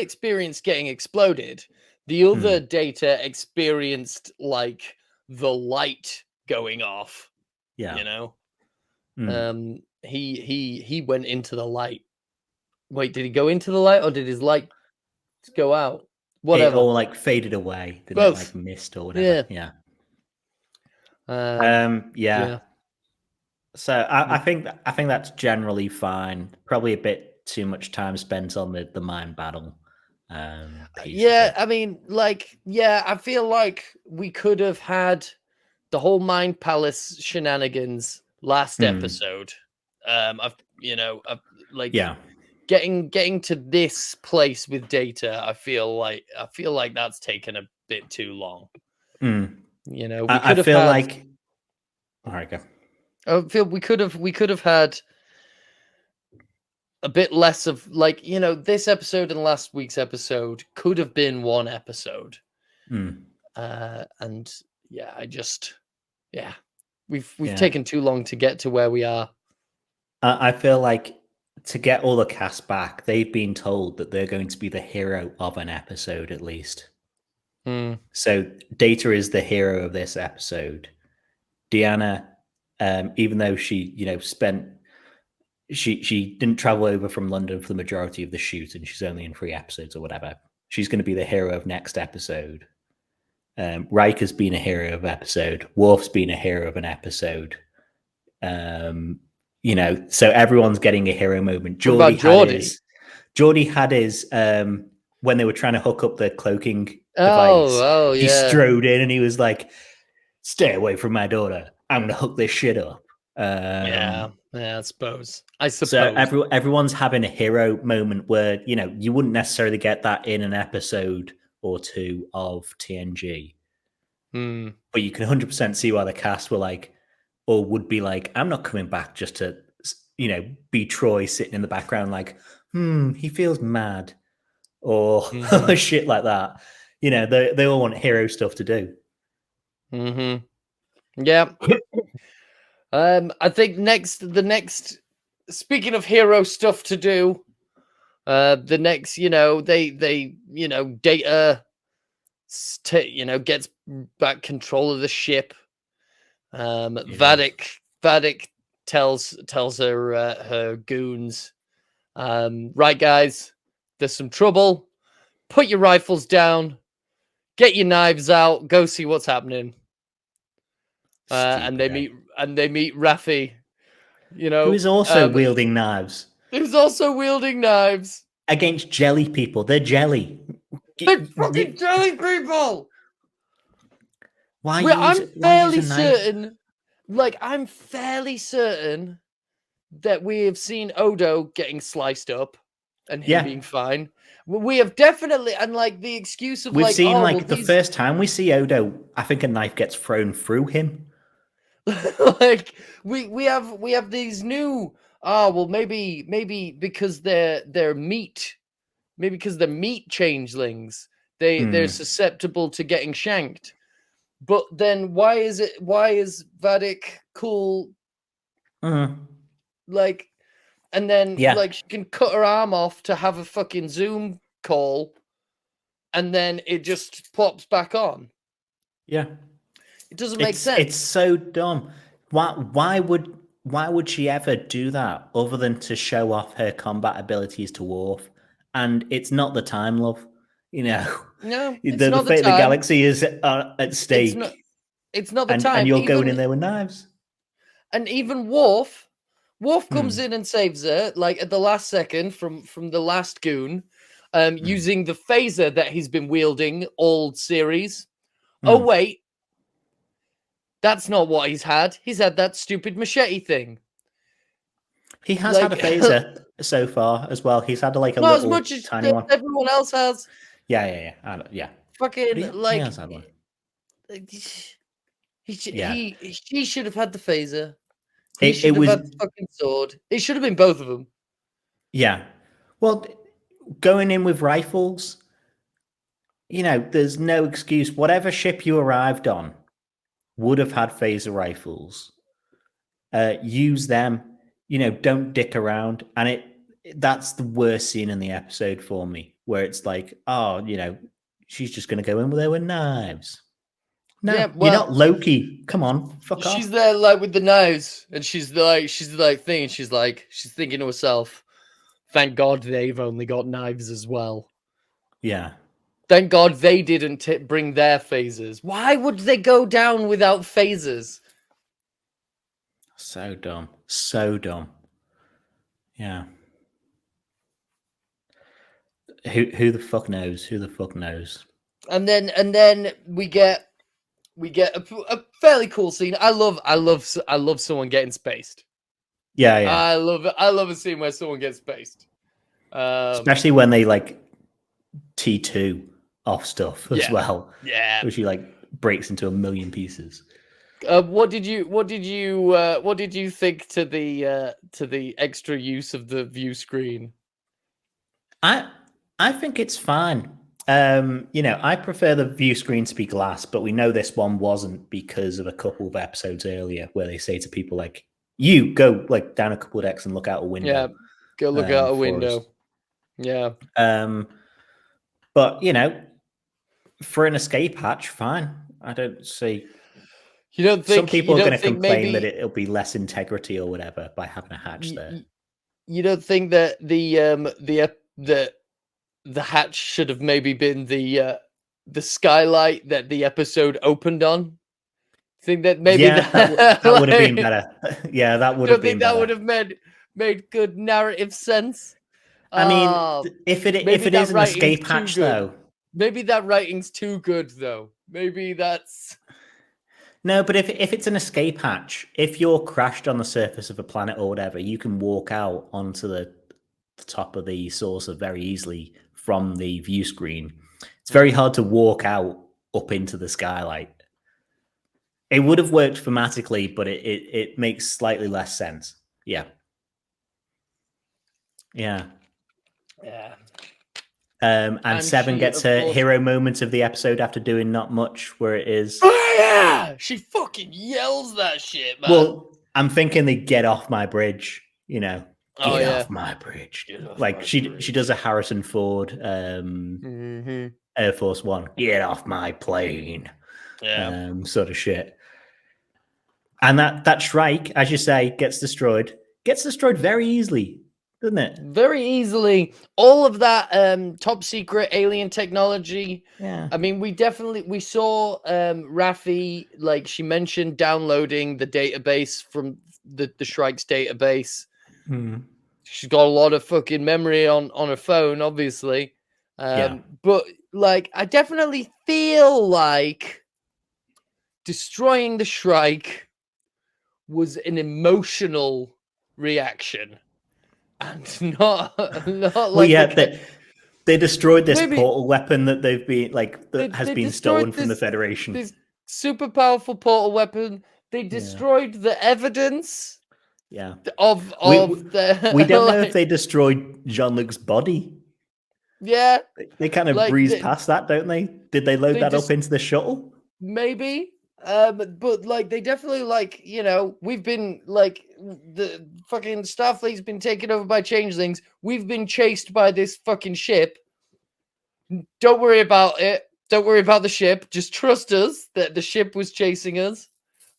experienced getting exploded. The other Data experienced like the light going off. Yeah. He went into the light. Wait, did he go into the light or did his light go out? Whatever. It all like faded away. Didn't it like mist or whatever? Yeah. Yeah. So I think that's generally fine. Probably a bit too much time spent on the mind battle. I mean, I feel like we could have had the whole Mind Palace shenanigans last episode. Getting to this place with Data, I feel like that's taken a bit too long. I feel like. All right, go. I feel we could have had a bit less of this episode and last week's episode could have been one episode. And we've taken too long to get to where we are. I feel like to get all the cast back, they've been told that they're going to be the hero of an episode at least. So Data is the hero of this episode. Deanna, even though she, she didn't travel over from London for the majority of the shoot, and she's only in 3 episodes or whatever. she's going to be the hero of next episode. Riker's been a hero of episode. Worf's been a hero of an episode. You know, so everyone's getting a hero moment. What about Geordi? Geordi had his when they were trying to hook up the cloaking device. Oh, yeah. He strode in and he was like, "Stay away from my daughter. I'm going to hook this shit up." Yeah, I suppose. So everyone's having a hero moment where, you know, you wouldn't necessarily get that in an episode or two of TNG. But you can 100% see why the cast were like, or would be like, I'm not coming back just to, you know, be Troy sitting in the background like, he feels mad or shit like that. You know, they all want hero stuff to do. Yeah. I think the next, speaking of hero stuff to do, the next, you know, they you know, Data, you know, gets back control of the ship. Vadik tells her goons, right, guys, there's some trouble. Put your rifles down. Get your knives out. Go see what's happening. And they meet Raffi, you know, who is also wielding knives. Who's also wielding knives against jelly people. They're jelly. They're fucking jelly people. I'm fairly certain. Like, I'm fairly certain that we have seen Odo getting sliced up and him being fine. We have definitely, and like the excuse of we've seen the first time we see Odo, I think a knife gets thrown through him. Like we have these new maybe because they're meat, maybe because they're meat changelings, they're susceptible to getting shanked. But then why is Vadik cool? Like, and then like she can cut her arm off to have a fucking Zoom call, and then it just pops back on. Yeah. It doesn't make sense. It's so dumb. Why would she ever do that other than to show off her combat abilities to Worf? And it's not the time, love. You know, no, the fate of the galaxy is at stake. It's not the time. And you're going in there with knives. And even Worf comes in and saves her, like at the last second from the last goon, using the phaser that he's been wielding all series. Oh wait. That's not what he's had. He's had that stupid machete thing. He has had a phaser so far as well. He's had like a not little as much as tiny one. Everyone else has. Yeah. Fucking he has had one. He should have had the phaser. He should have had the fucking sword. It should have been both of them. Yeah. Well, going in with rifles, you know, there's no excuse. Whatever ship you arrived on would have had phaser rifles. Use them. You know, don't dick around. And that's the worst scene in the episode for me, where it's like, oh, you know, she's just going to go in there with knives. No, you're not Loki. Come on, fuck off. She's there like with the knives, and she's thinking to herself, thank God they've only got knives as well. Yeah. Thank God they didn't bring their phasers. Why would they go down without phasers? So dumb. So dumb. Yeah. Who the fuck knows? Who the fuck knows? And then we get a fairly cool scene. I love someone getting spaced. Yeah. I love a scene where someone gets spaced. Especially when they like T2 off stuff as well. Yeah. Which he like breaks into a million pieces. What did you think to the extra use of the view screen? I think it's fine. You know, I prefer the view screen to be glass, but we know this one wasn't because of a couple of episodes earlier where they say to people like, you go like down a couple of decks and look out a window. Yeah, go look out a window. Yeah. But you know, for an escape hatch, fine. I don't see. You don't think some people are going to complain maybe, that it'll be less integrity or whatever by having a hatch there? You don't think that the the hatch should have maybe been the skylight that the episode opened on. I think that maybe that would have been better. Yeah, that would have been better. That would have made good narrative sense. I mean, if it is an escape hatch, though. Maybe that writing's too good, though. Maybe that's... No, but if it's an escape hatch, if you're crashed on the surface of a planet or whatever, you can walk out onto the top of the saucer very easily from the view screen. It's very hard to walk out up into the skylight. It would have worked thematically, but it makes slightly less sense. Yeah. Yeah. And Seven gets her hero moment of the episode after doing not much, where it is... Oh, yeah! She fucking yells that shit, man. Well, I'm thinking they get off my bridge, you know. Get off my bridge. Like, she does a Harrison Ford Air Force One. Get off my plane. Yeah. Sort of shit. And that Shrike, as you say, gets destroyed. Gets destroyed very easily, doesn't it? Very easily. All of that top secret alien technology. Yeah. I mean, we saw Raffi, like she mentioned, downloading the database from the Shrike's database. She's got a lot of fucking memory on her phone, obviously. But like, I definitely feel like destroying the Shrike was an emotional reaction. And not like... Well, yeah, they destroyed this portal weapon that they've been like that has been stolen from the Federation. This super powerful portal weapon. They destroyed the evidence. Yeah. Of the... We don't know if they destroyed Jean-Luc's body. Yeah. They kind of breeze past that, don't they? Did they load that up into the shuttle? Maybe. But like they definitely, like, you know, we've been like the fucking Starfleet's been taken over by changelings. We've been chased by this fucking ship. Don't worry about it. Don't worry about the ship. Just trust us that the ship was chasing us.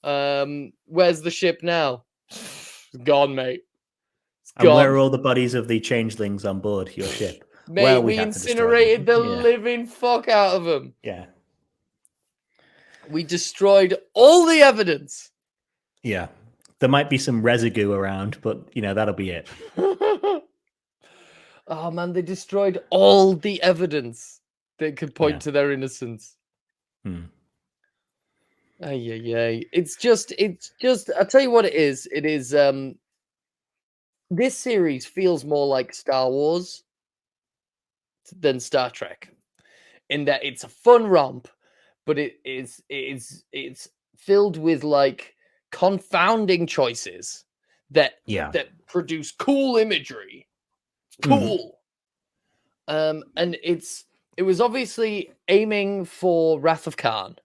Where's the ship now? It's gone, mate. It's gone. And where are all the bodies of the changelings on board your ship? Mate, well, we incinerated the living fuck out of them. Yeah. We destroyed all the evidence. Yeah. There might be some residue around, but, you know, that'll be it. Oh, man, they destroyed all the evidence that could point to their innocence. It's just, I'll tell you what it is. It is, this series feels more like Star Wars than Star Trek, in that it's a fun romp, but it's filled with like confounding choices that produce cool imagery. It's cool. And it was obviously aiming for Wrath of Khan.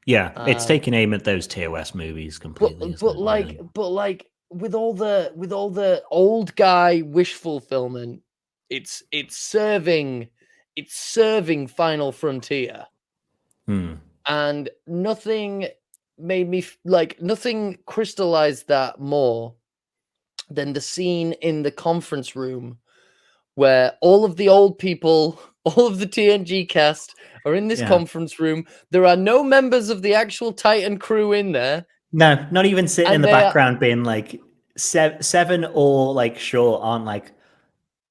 Yeah, it's taking aim at those TOS movies completely. But like with all the old guy wish fulfillment, it's serving Final Frontier. And nothing made me nothing crystallized that more than the scene in the conference room where all of the old people, all of the TNG cast are in this conference room. There are no members of the actual Titan crew in there. No, not even sitting in the background being like Seven or like Shaw aren't like,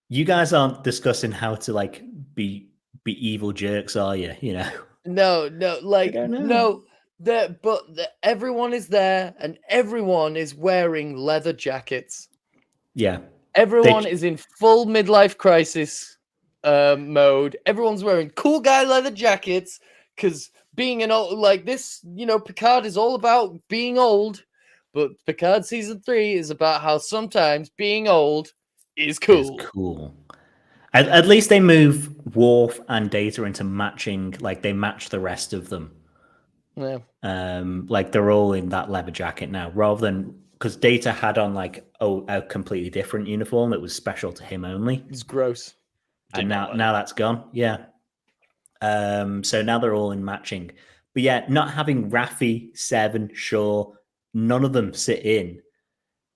you guys aren't discussing how to like be evil jerks, are you? You know? No, like no. Everyone is there, and everyone is wearing leather jackets. Yeah, everyone is in full midlife crisis mode. Everyone's wearing cool guy leather jackets because being an old like this, you know, Picard is all about being old, but Picard season 3 is about how sometimes being old is cool. It's cool. At least they move Worf and Data into matching, like they match the rest of them. Yeah. Like they're all in that leather jacket now, rather than because Data had on like a completely different uniform that was special to him only. It's gross. And now that's gone. Yeah. So now they're all in matching. But yeah, not having Raffi, Seven, Shaw, none of them sit in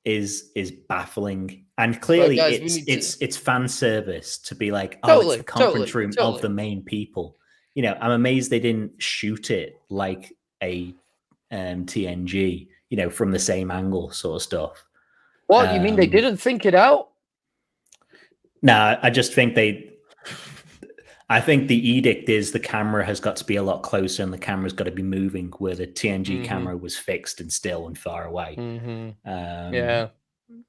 is baffling. And clearly, guys, it's fan service to be like, oh, it's totally, the conference room totally. of the main people. You know, I'm amazed they didn't shoot it like a TNG, you know, from the same angle, sort of stuff. What, you mean they didn't think it out? No, I just think I think the edict is the camera has got to be a lot closer and the camera's got to be moving, where the TNG camera was fixed and still and far away. Yeah.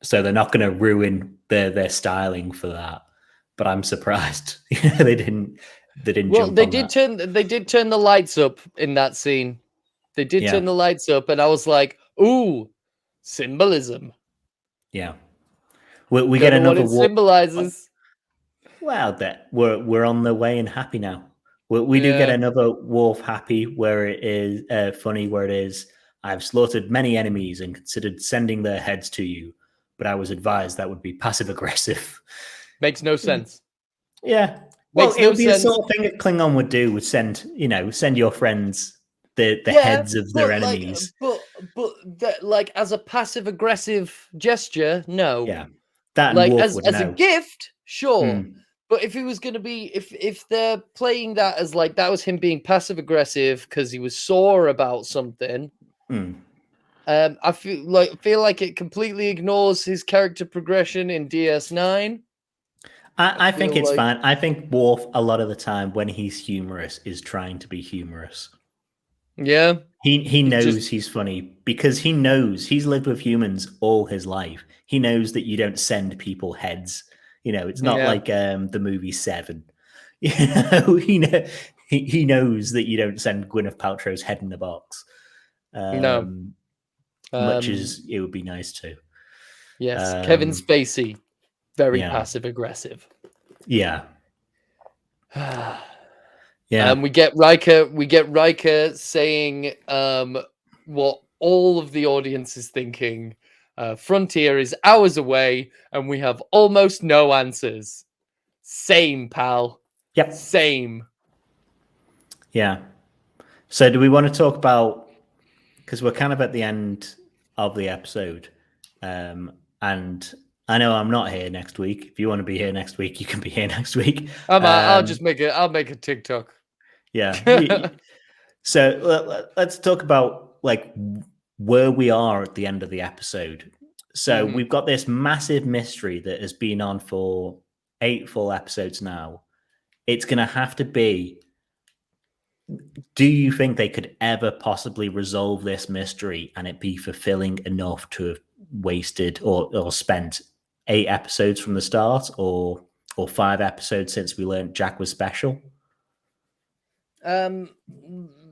So they're not going to ruin their styling for that. But I'm surprised they didn't. Well, they did turn the lights up in that scene. They did turn the lights up, and I was like, "Ooh, symbolism." Yeah, we get another what it symbolizes. Well, that we're on the way and happy now. We do get another Worf happy, where it is funny, where it is, I've slaughtered many enemies and considered sending their heads to you, but I was advised that would be passive aggressive. Makes no sense. Yeah. Well, it would be the sort of thing that Klingon would do, would send your friends the heads of their enemies. But that, like, as a passive aggressive gesture, no. Yeah. That, like, as a gift, sure. But if it was going to be, if they're playing that as like that was him being passive aggressive because he was sore about something, I feel like it completely ignores his character progression in DS9. I think it's fine. I think Worf, a lot of the time when he's humorous, is trying to be humorous. Yeah, he knows he's funny because he knows he's lived with humans all his life. He knows that you don't send people heads. You know, it's not like the movie Seven. You know, he knows that you don't send Gwyneth Paltrow's head in the box. No, much as it would be nice to. Yes, Kevin Spacey, very passive aggressive. Yeah. Yeah. We get Riker saying what all of the audience is thinking. Frontier is hours away, and we have almost no answers. Same, pal. Yep. Same. Yeah. So do we want to talk about, because we're kind of at the end of the episode, and I know I'm not here next week. If you want to be here next week, you can be here next week. I'll make a TikTok. Yeah. So let's talk about like where we are at the end of the episode. So we've got this massive mystery that has been on for 8 full episodes now. It's going to have to be, do you think they could ever possibly resolve this mystery and it be fulfilling enough to have wasted or spent 8 episodes from the start, or 5 episodes since we learned Jack was special?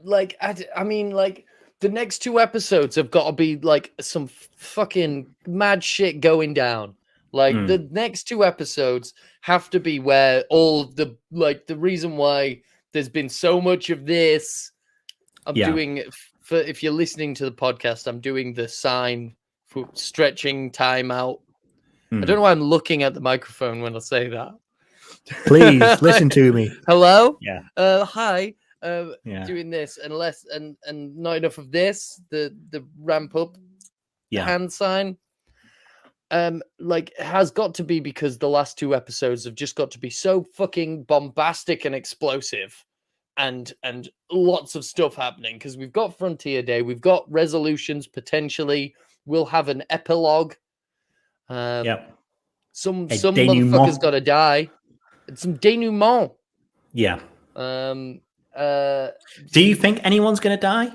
Like, I mean, like, the next 2 episodes have got to be like some fucking mad shit going down. Like, the next 2 episodes have to be where all the, like, the reason why there's been so much of this. I'm doing, for if you're listening to the podcast, I'm doing the sign for stretching time out. I don't know why I'm looking at the microphone when I say that. Please listen to me. Hello? Yeah. Hi. Doing this and not enough of this, the ramp up hand sign. Like, it has got to be because the last 2 episodes have just got to be so fucking bombastic and explosive and lots of stuff happening, because we've got Frontier Day, we've got resolutions potentially, we'll have an epilogue. Some motherfucker's got to die. It's some denouement. Yeah. Do you think anyone's going to die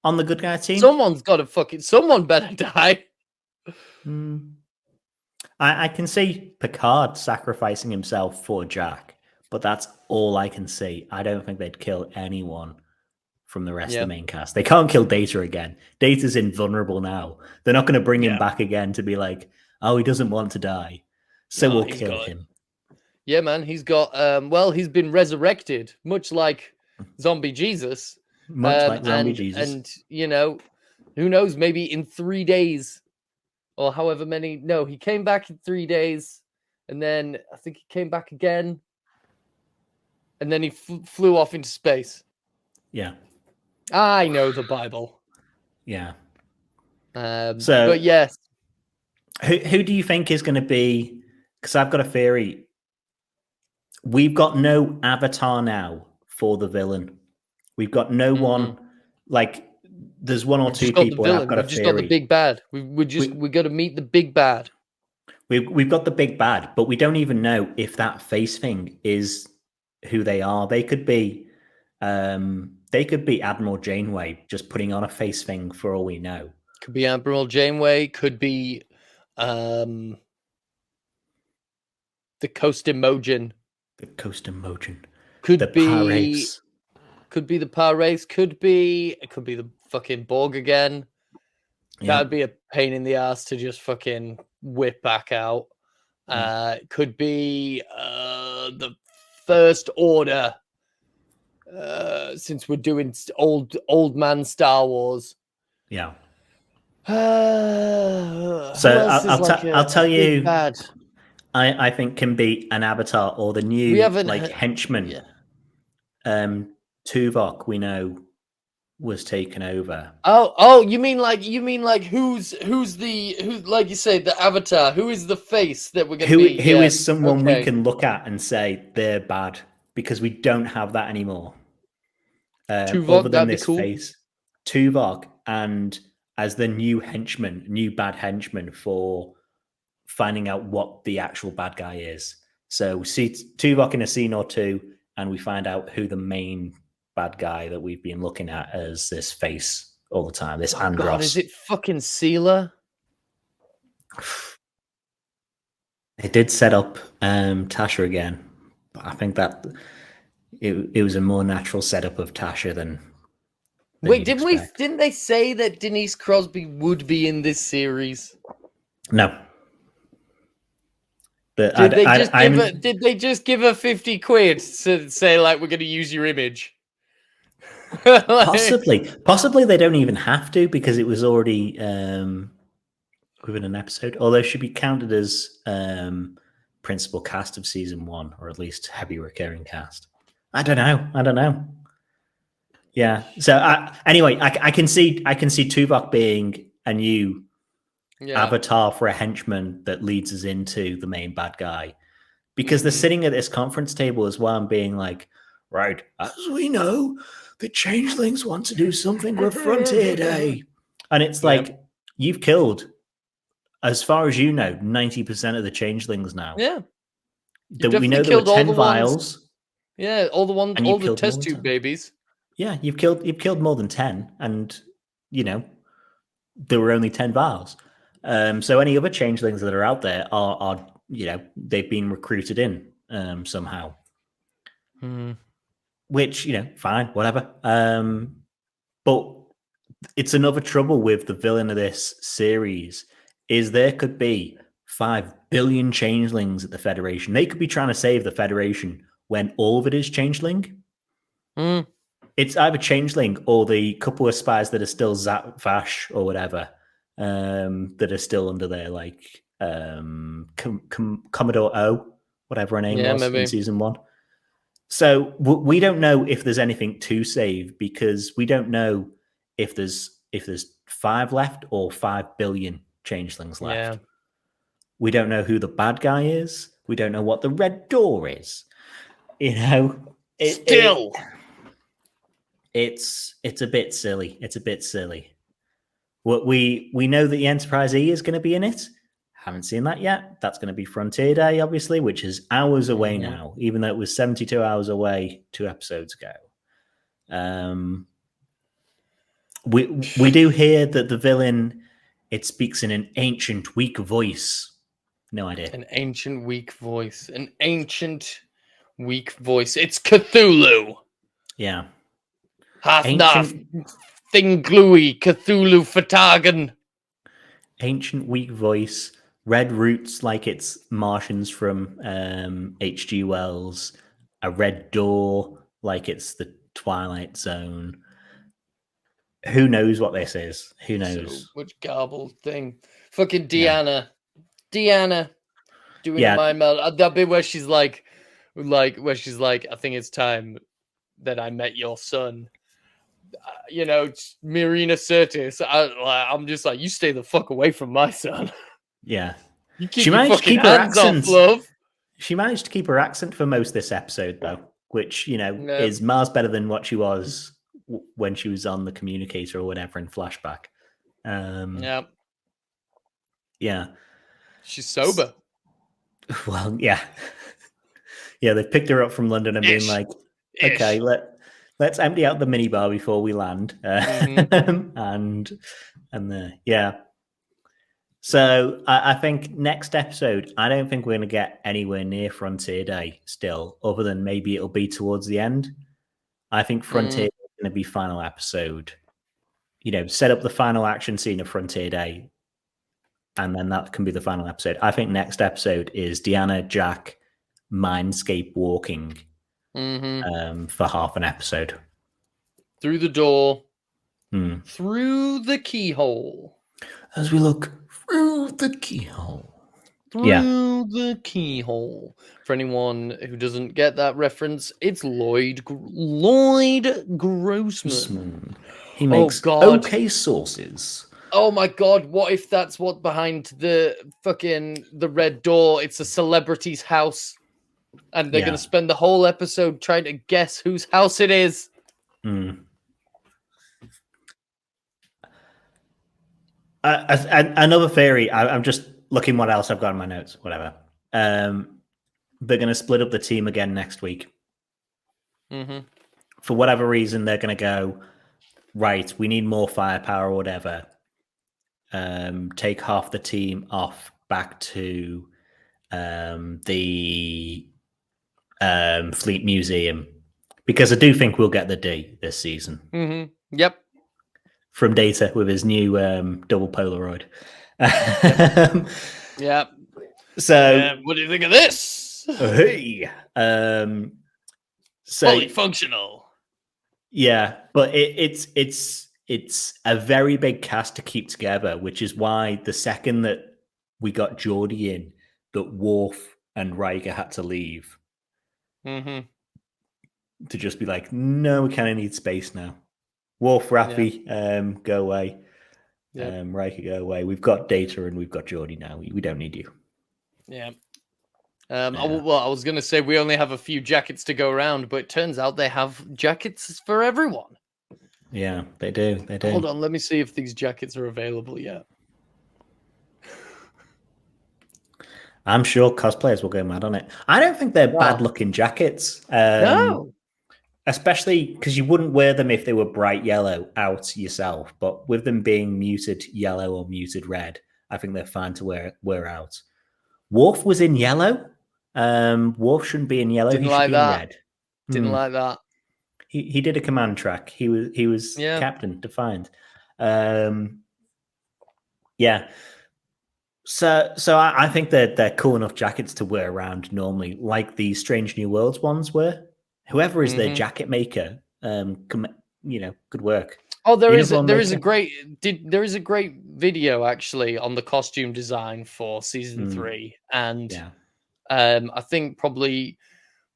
on the good guy team? Someone better die. I can see Picard sacrificing himself for Jack, but that's all I can see. I don't think they'd kill anyone from the rest of the main cast. They can't kill Data again. Data's invulnerable now. They're not going to bring him back again to be like, oh, he doesn't want to die, so we'll kill him. Yeah, man, he's got he's been resurrected, much like Zombie Jesus. And you know, who knows, maybe in 3 days or however many. No, he came back in 3 days, and then I think he came back again, and then he flew off into space. Yeah. I know the Bible. Yeah. But yes. Who do you think is going to be? Because I've got a theory. We've got no avatar now for the villain. We've got no one. Like, there's one or two people. I've got a We've just got the theory. big bad. We got to meet the big bad. We've got the big bad, but we don't even know if that face thing is who they are. They could be Admiral Janeway just putting on a face thing for all we know. Could be Admiral Janeway. Could be the Coast Emojin. The Coast Emojin. Could the be Pirates. Could be the Pirates. Could be the fucking Borg again. Yeah. That'd be a pain in the ass to just fucking whip back out. Could be the First Order. Since we're doing old man Star Wars. Yeah. So I'll tell you. Bad. I think can be an avatar or the new henchman. Yeah. Tuvok, we know, was taken over. Oh, you mean like who's like you say, the avatar? Who is the face that we're gonna be? Who is someone we can look at and say they're bad, because we don't have that anymore. Tuvok, other than this cool. Face, Tuvok, and as the new bad henchman for finding out what the actual bad guy is. So we see Tuvok in a scene or two, and we find out who the main bad guy that we've been looking at as this face all the time. This Andros. God, is it fucking Sealer? It did set up Tasha again, but I think that it was a more natural setup of Tasha than wait, didn't they say that Denise Crosby would be in this series? No. But did they just give her 50 quid to say, like, we're going to use your image? Possibly they don't even have to, because it was already within an episode. Although it should be counted as principal cast of season 1, or at least heavy recurring cast. I don't know. Yeah. So anyway, I can see Tuvok being a new avatar for a henchman that leads us into the main bad guy, because they're sitting at this conference table as well and being like, right, as we know, the changelings want to do something with Frontier Day, and it's like, you've killed, as far as you know, 90% of the changelings now. Yeah. We know there were 10 vials. Yeah, all the test tube babies. Yeah, you've killed more than 10, and there were only 10 vials. So any other changelings that are out there are they've been recruited in somehow. Which, fine, whatever. But it's another trouble with the villain of this series is there could be 5 billion changelings at the Federation. They could be trying to save the Federation when all of it is changeling. It's either changeling or the couple of spies that are still Zat Vash or whatever, that are still under there, like Commodore O, whatever her name was in season 1. So we don't know if there's anything to save, because we don't know if there's 5 left or 5 billion changelings left. Yeah. We don't know who the bad guy is. We don't know what the red door is. It's a bit silly. It's a bit silly. We know that the Enterprise E is going to be in it. Haven't seen that yet. That's going to be Frontier Day, obviously, which is hours away now, even though it was 72 hours away 2 episodes ago. We do hear that the villain, it speaks in an ancient, weak voice. No idea. An ancient, weak voice. An ancient, weak voice. It's Cthulhu. Yeah. Half-naff, thing gluey, Cthulhu Fatagan. Ancient, weak voice. Red roots like it's Martians from H.G. Wells. A red door like it's the Twilight Zone. Who knows what this is? Who knows? So much garbled thing. Fucking Deanna. Deanna doing a mind meld. That bit where she's like, I think it's time that I met your son. Marina Sirtis. I'm just like, you stay the fuck away from my son. Yeah. You keep your fucking hands off, love. She managed to keep her accent for most of this episode, though, which, is miles better than what she was when she was on the communicator or whatever in flashback. Yeah. She's sober. Well, yeah. Yeah, they've picked her up from London and been like, okay, let's empty out the minibar before we land. Yeah. So I think next episode, I don't think we're going to get anywhere near Frontier Day still, other than maybe it'll be towards the end. I think Frontier Day is going to be final episode. Set up the final action scene of Frontier Day, and then that can be the final episode. I think next episode is Deanna, Jack, Mindscape walking for half an episode. Through the door, through the keyhole. As we look through the keyhole. Through the keyhole. For anyone who doesn't get that reference, it's Lloyd Grossman. He makes okay sauces. Oh my god, what if that's what behind the red door? It's a celebrity's house. And they're going to spend the whole episode trying to guess whose house it is. Another theory, I'm just looking what else I've got in my notes, whatever. They're going to split up the team again next week. For whatever reason, they're going to go, right, we need more firepower or whatever. Take half the team off back to the Fleet Museum, because I do think we'll get the D this season. Yep. From Data with his new double Polaroid. Yep. So, what do you think of this? Hey. Fully functional. Yeah, but it's a very big cast to keep together, which is why the second that we got Geordie in, that Worf and Riker had to leave. To just be like, no, we kind of need space now. Wolf, Raffi, go away. Riker, go away. We've got Data and we've got Geordie now. We don't need you. Yeah. Well, I was going to say we only have a few jackets to go around, but it turns out they have jackets for everyone. Yeah, they do. They do. Hold on, let me see if these jackets are available yet. I'm sure cosplayers will go mad on it. I don't think they're bad-looking jackets. No. Especially because you wouldn't wear them if they were bright yellow out yourself. But with them being muted yellow or muted red, I think they're fine to wear out. Worf was in yellow. Worf shouldn't be in yellow. Didn't he like should be that. in red. Didn't like that. He did a command track. He was captain, defined. Yeah. So I think they're cool enough jackets to wear around normally, like the Strange New Worlds ones were. Whoever is their jacket maker, could work. Oh, there is a great video actually on the costume design for season 3, and I think probably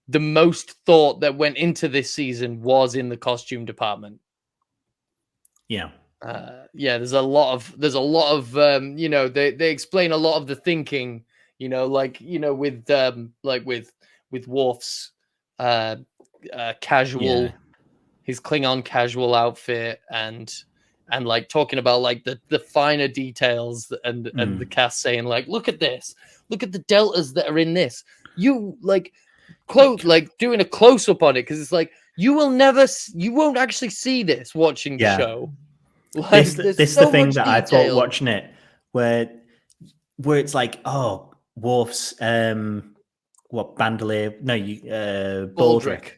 the most thought that went into this season was in the costume department. Yeah. There's a lot of they explain a lot of the thinking, with Worf's casual, his Klingon casual outfit, and like talking about like the finer details, and the cast saying like, look at this, look at the deltas that are in this. You doing a close up on it, because it's like you won't actually see this watching the show. Like, this is the thing that I thought watching it, where it's like, oh, Worf's bandolier, Baldric,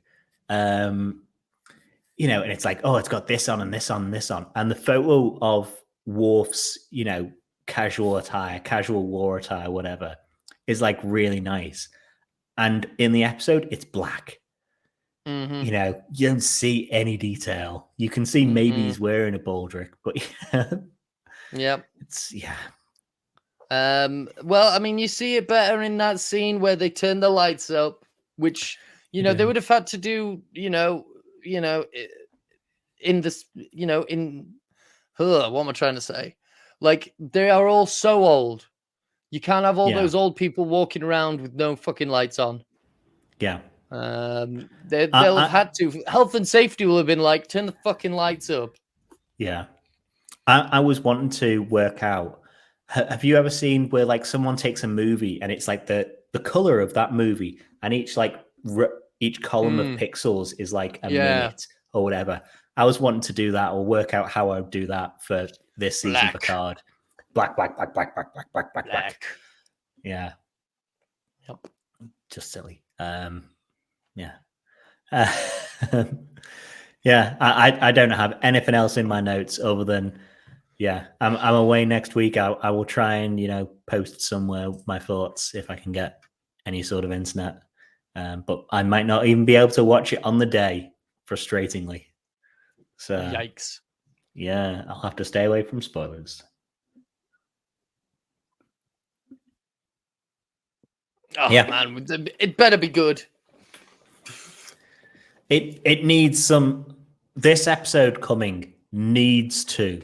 and it's like, oh, it's got this on and this on and this on, and the photo of Worf's casual attire, casual war attire, whatever, is like really nice, and in the episode it's black. You don't see any detail. You can see maybe he's wearing a Baldric, but well, I mean, you see it better in that scene where they turn the lights up, which they would have had to do, in this, what am I trying to say? Like, they are all so old You can't have all those old people walking around with no fucking lights on. Yeah. They'll have had to. Health and safety will have been like, turn the fucking lights up. Yeah. I was wanting to work out. Have you ever seen where like someone takes a movie and it's like the color of that movie, and each column of pixels is like a minute or whatever? I was wanting to do that, or work out how I would do that for this season of Picard. Black. Yeah. Yep. Just silly. Yeah. Yeah. I don't have anything else in my notes other than, yeah, I'm away next week. I will try and, post somewhere my thoughts if I can get any sort of internet. But I might not even be able to watch it on the day, frustratingly. So, yikes. Yeah, I'll have to stay away from spoilers. Oh, yeah. Man, it better be good. It needs some... This episode coming needs to...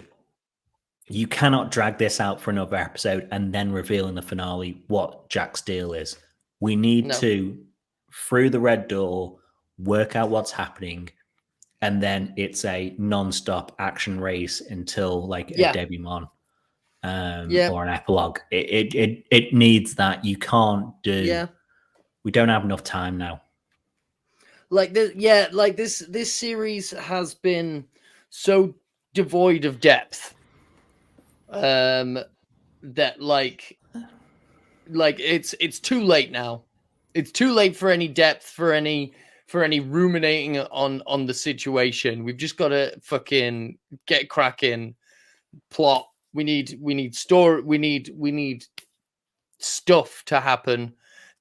You cannot drag this out for another episode and then reveal in the finale what Jack's deal is. We need to, through the red door, work out what's happening, and then it's a non-stop action race until like a denouement or an epilogue. It needs that. You can't do... Yeah. We don't have enough time now. Like this series has been so devoid of depth. That like it's too late now. It's too late for any depth, for any ruminating on the situation. We've just got to fucking get cracking. Plot. We need story. We need stuff to happen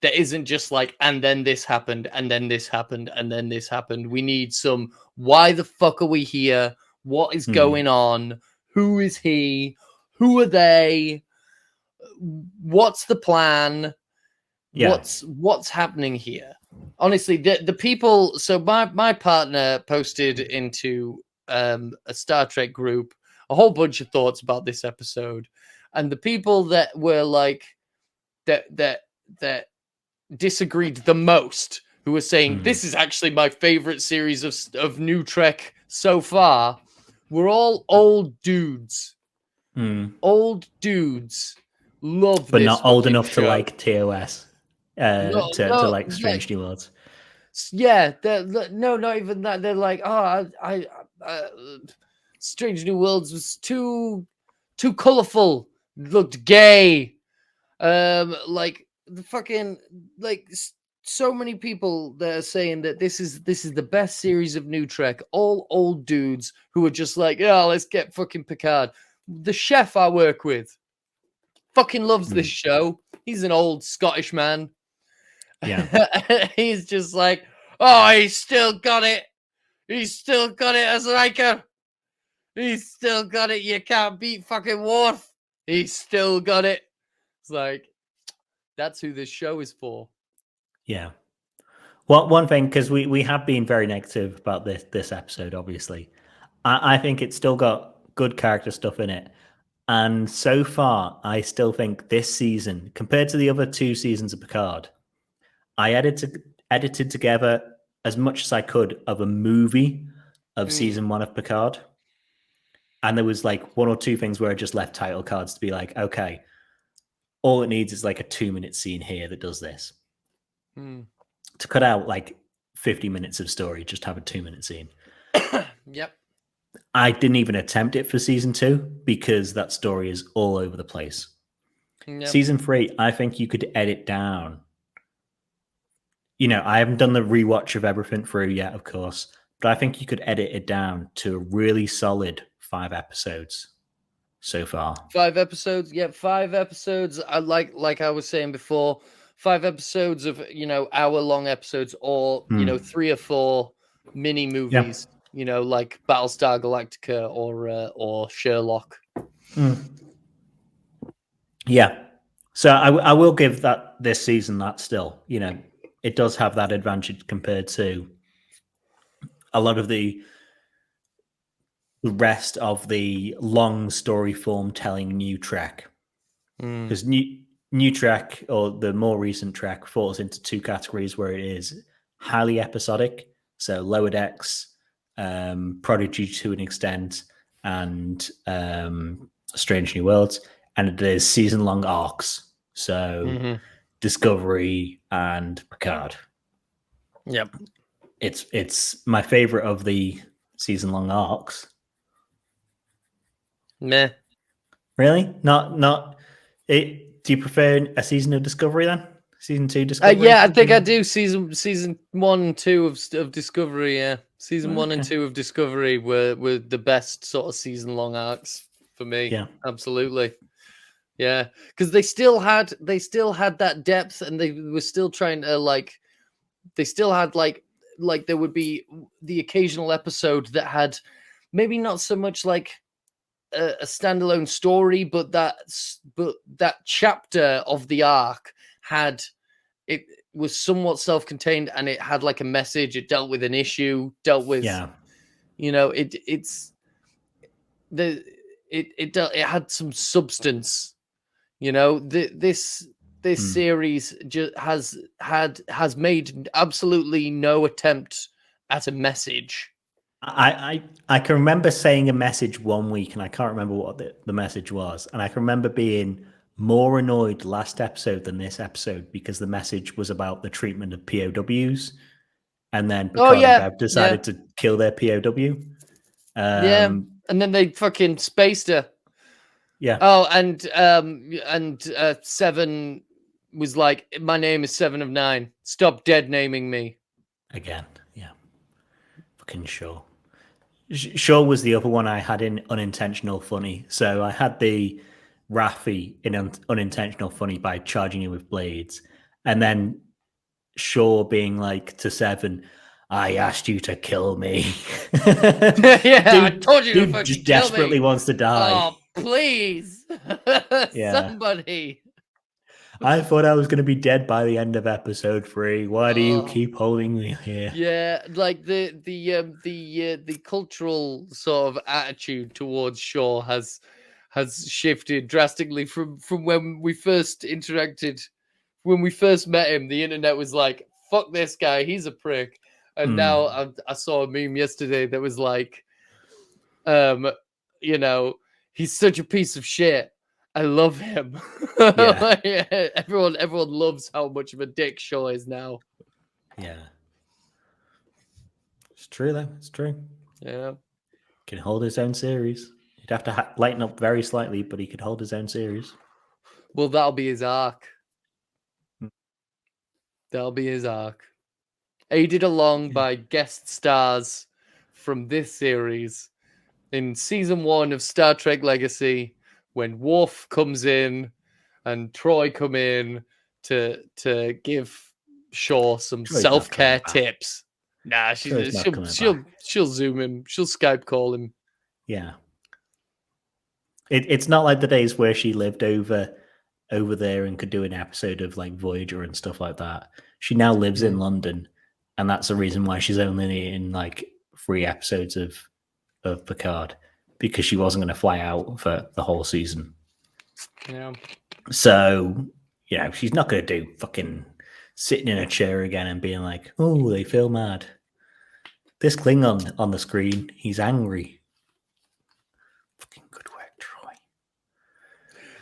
that isn't just like, and then this happened, and then this happened, and then this happened. We need some, why the fuck are we here? What is going on? Who is he? Who are they? What's the plan? Yeah. What's happening here? Honestly, the people... So my partner posted into a Star Trek group a whole bunch of thoughts about this episode. And the people that were like... That disagreed the most, who were saying, this is actually my favorite series of New Trek so far, were all old dudes. Old dudes love but this, not old enough show. To like TOS, to like Strange New Worlds. Yeah, no, not even that. They're like, I Strange New Worlds was too colorful, looked gay, like the fucking like. So many people that are saying that this is the best series of New Trek. All old dudes who are just like, yeah, let's get fucking Picard. The chef I work with fucking loves this show. He's an old Scottish man. Yeah. He's just like, oh, he's still got it. He's still got it as Riker. He's still got it. You can't beat fucking Worf. He's still got it. It's like, that's who this show is for. Yeah. Well, one thing, because we have been very negative about this episode, obviously. I think it's still got good character stuff in it. And so far, I still think this season, compared to the other 2 seasons of Picard, I edited together as much as I could of a movie of season 1 of Picard. And there was like 1 or 2 things where I just left title cards to be like, okay, all it needs is like a 2-minute scene here that does this. To cut out like 50 minutes of story, just have a 2-minute scene. Yep. I didn't even attempt it for season 2 because that story is all over the place. Yep. Season 3, I think you could edit down. I haven't done the rewatch of everything through yet, of course, but I think you could edit it down to a really solid 5 episodes so far. 5 episodes? Yeah, 5 episodes. I like I was saying before, 5 episodes of, hour-long episodes, or, 3 or 4 mini movies, like Battlestar Galactica or Sherlock. Yeah. So I will give this season that still, it does have that advantage compared to a lot of the rest of the long story form telling New Trek. Because new track, or the more recent track, falls into two categories where it is highly episodic, so Lower Decks, Prodigy to an extent, and Strange New Worlds, and it is season-long arcs, so Discovery and Picard. Yep. It's my favorite of the season-long arcs. Meh. Really? Not it. Do you prefer a season of Discovery then? Season 2 Discovery? Yeah, I think I do. Season 1 and 2 of Discovery. Yeah, season 1 and 2 of Discovery were the best sort of season long arcs for me. Yeah, absolutely. Yeah, because they still had that depth, and they were still trying to they still had like there would be the occasional episode that had maybe not so much like a standalone story, but that chapter of the arc had, it was somewhat self-contained, and it had like a message. It dealt with an issue, you know, it had some substance. You know, this series just has made absolutely no attempt at a message. I can remember saying a message one week, and I can't remember what the message was. And I can remember being more annoyed last episode than this episode because the message was about the treatment of POWs, and then Picard and Bev decided to kill their POW. And then they fucking spaced her. Yeah. Oh, and Seven was like, "My name is 7 of 9. Stop dead naming me." Again, yeah. Fucking Shaw. Shaw was the other one I had in unintentional funny. So I had the Raffi in unintentional funny by charging you with blades, and then Shaw being like to Seven, "I asked you to kill me." I told you to fucking just kill desperately me. wants to die. Oh, please, somebody. I thought I was going to be dead by the end of episode 3. Why do you keep holding me here? Yeah, like the cultural sort of attitude towards Shaw has shifted drastically from when we first interacted. When we first met him, the internet was like, "Fuck this guy, he's a prick." And now I saw a meme yesterday that was like, you know, "He's such a piece of shit. I love him." Yeah. everyone loves how much of a dick Shaw is now. Yeah. It's true, though. It's true. Yeah. Can hold his own series. He'd have to lighten up very slightly, but he could hold his own series. Well, that'll be his arc. That'll be his arc. Aided along by guest stars from this series in season 1 of Star Trek Legacy, when Worf comes in and Troy come in to give Shaw some self-care tips. Nah, she'll Zoom him. She'll Skype call him. Yeah. It's not like the days where she lived over there and could do an episode of like Voyager and stuff like that. She now lives in London, and that's the reason why she's only in like 3 episodes of Picard, because she wasn't going to fly out for the whole season. Yeah. So, you know, she's not going to do fucking sitting in a chair again and being like, "Oh, they feel mad. This Klingon on the screen, he's angry." Fucking good work, Troy.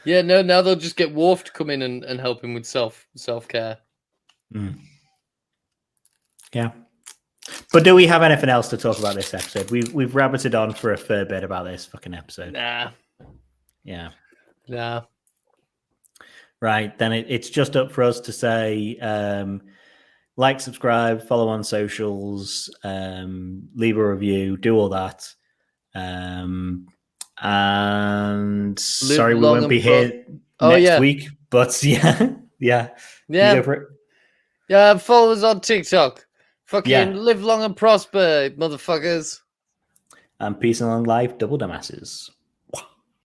Yeah, no, now they'll just get Worf to come in and help him with self-care. Yeah. But do we have anything else to talk about this episode? We've rabbited on for a fair bit about this fucking episode. Nah. Yeah. Nah. Right, then it's just up for us to say like, subscribe, follow on socials, leave a review, do all that. And sorry we won't be here next week, but yeah. You go for it. Yeah, follow us on TikTok. Fucking live long and prosper, motherfuckers. And peace and long life, double dumbasses.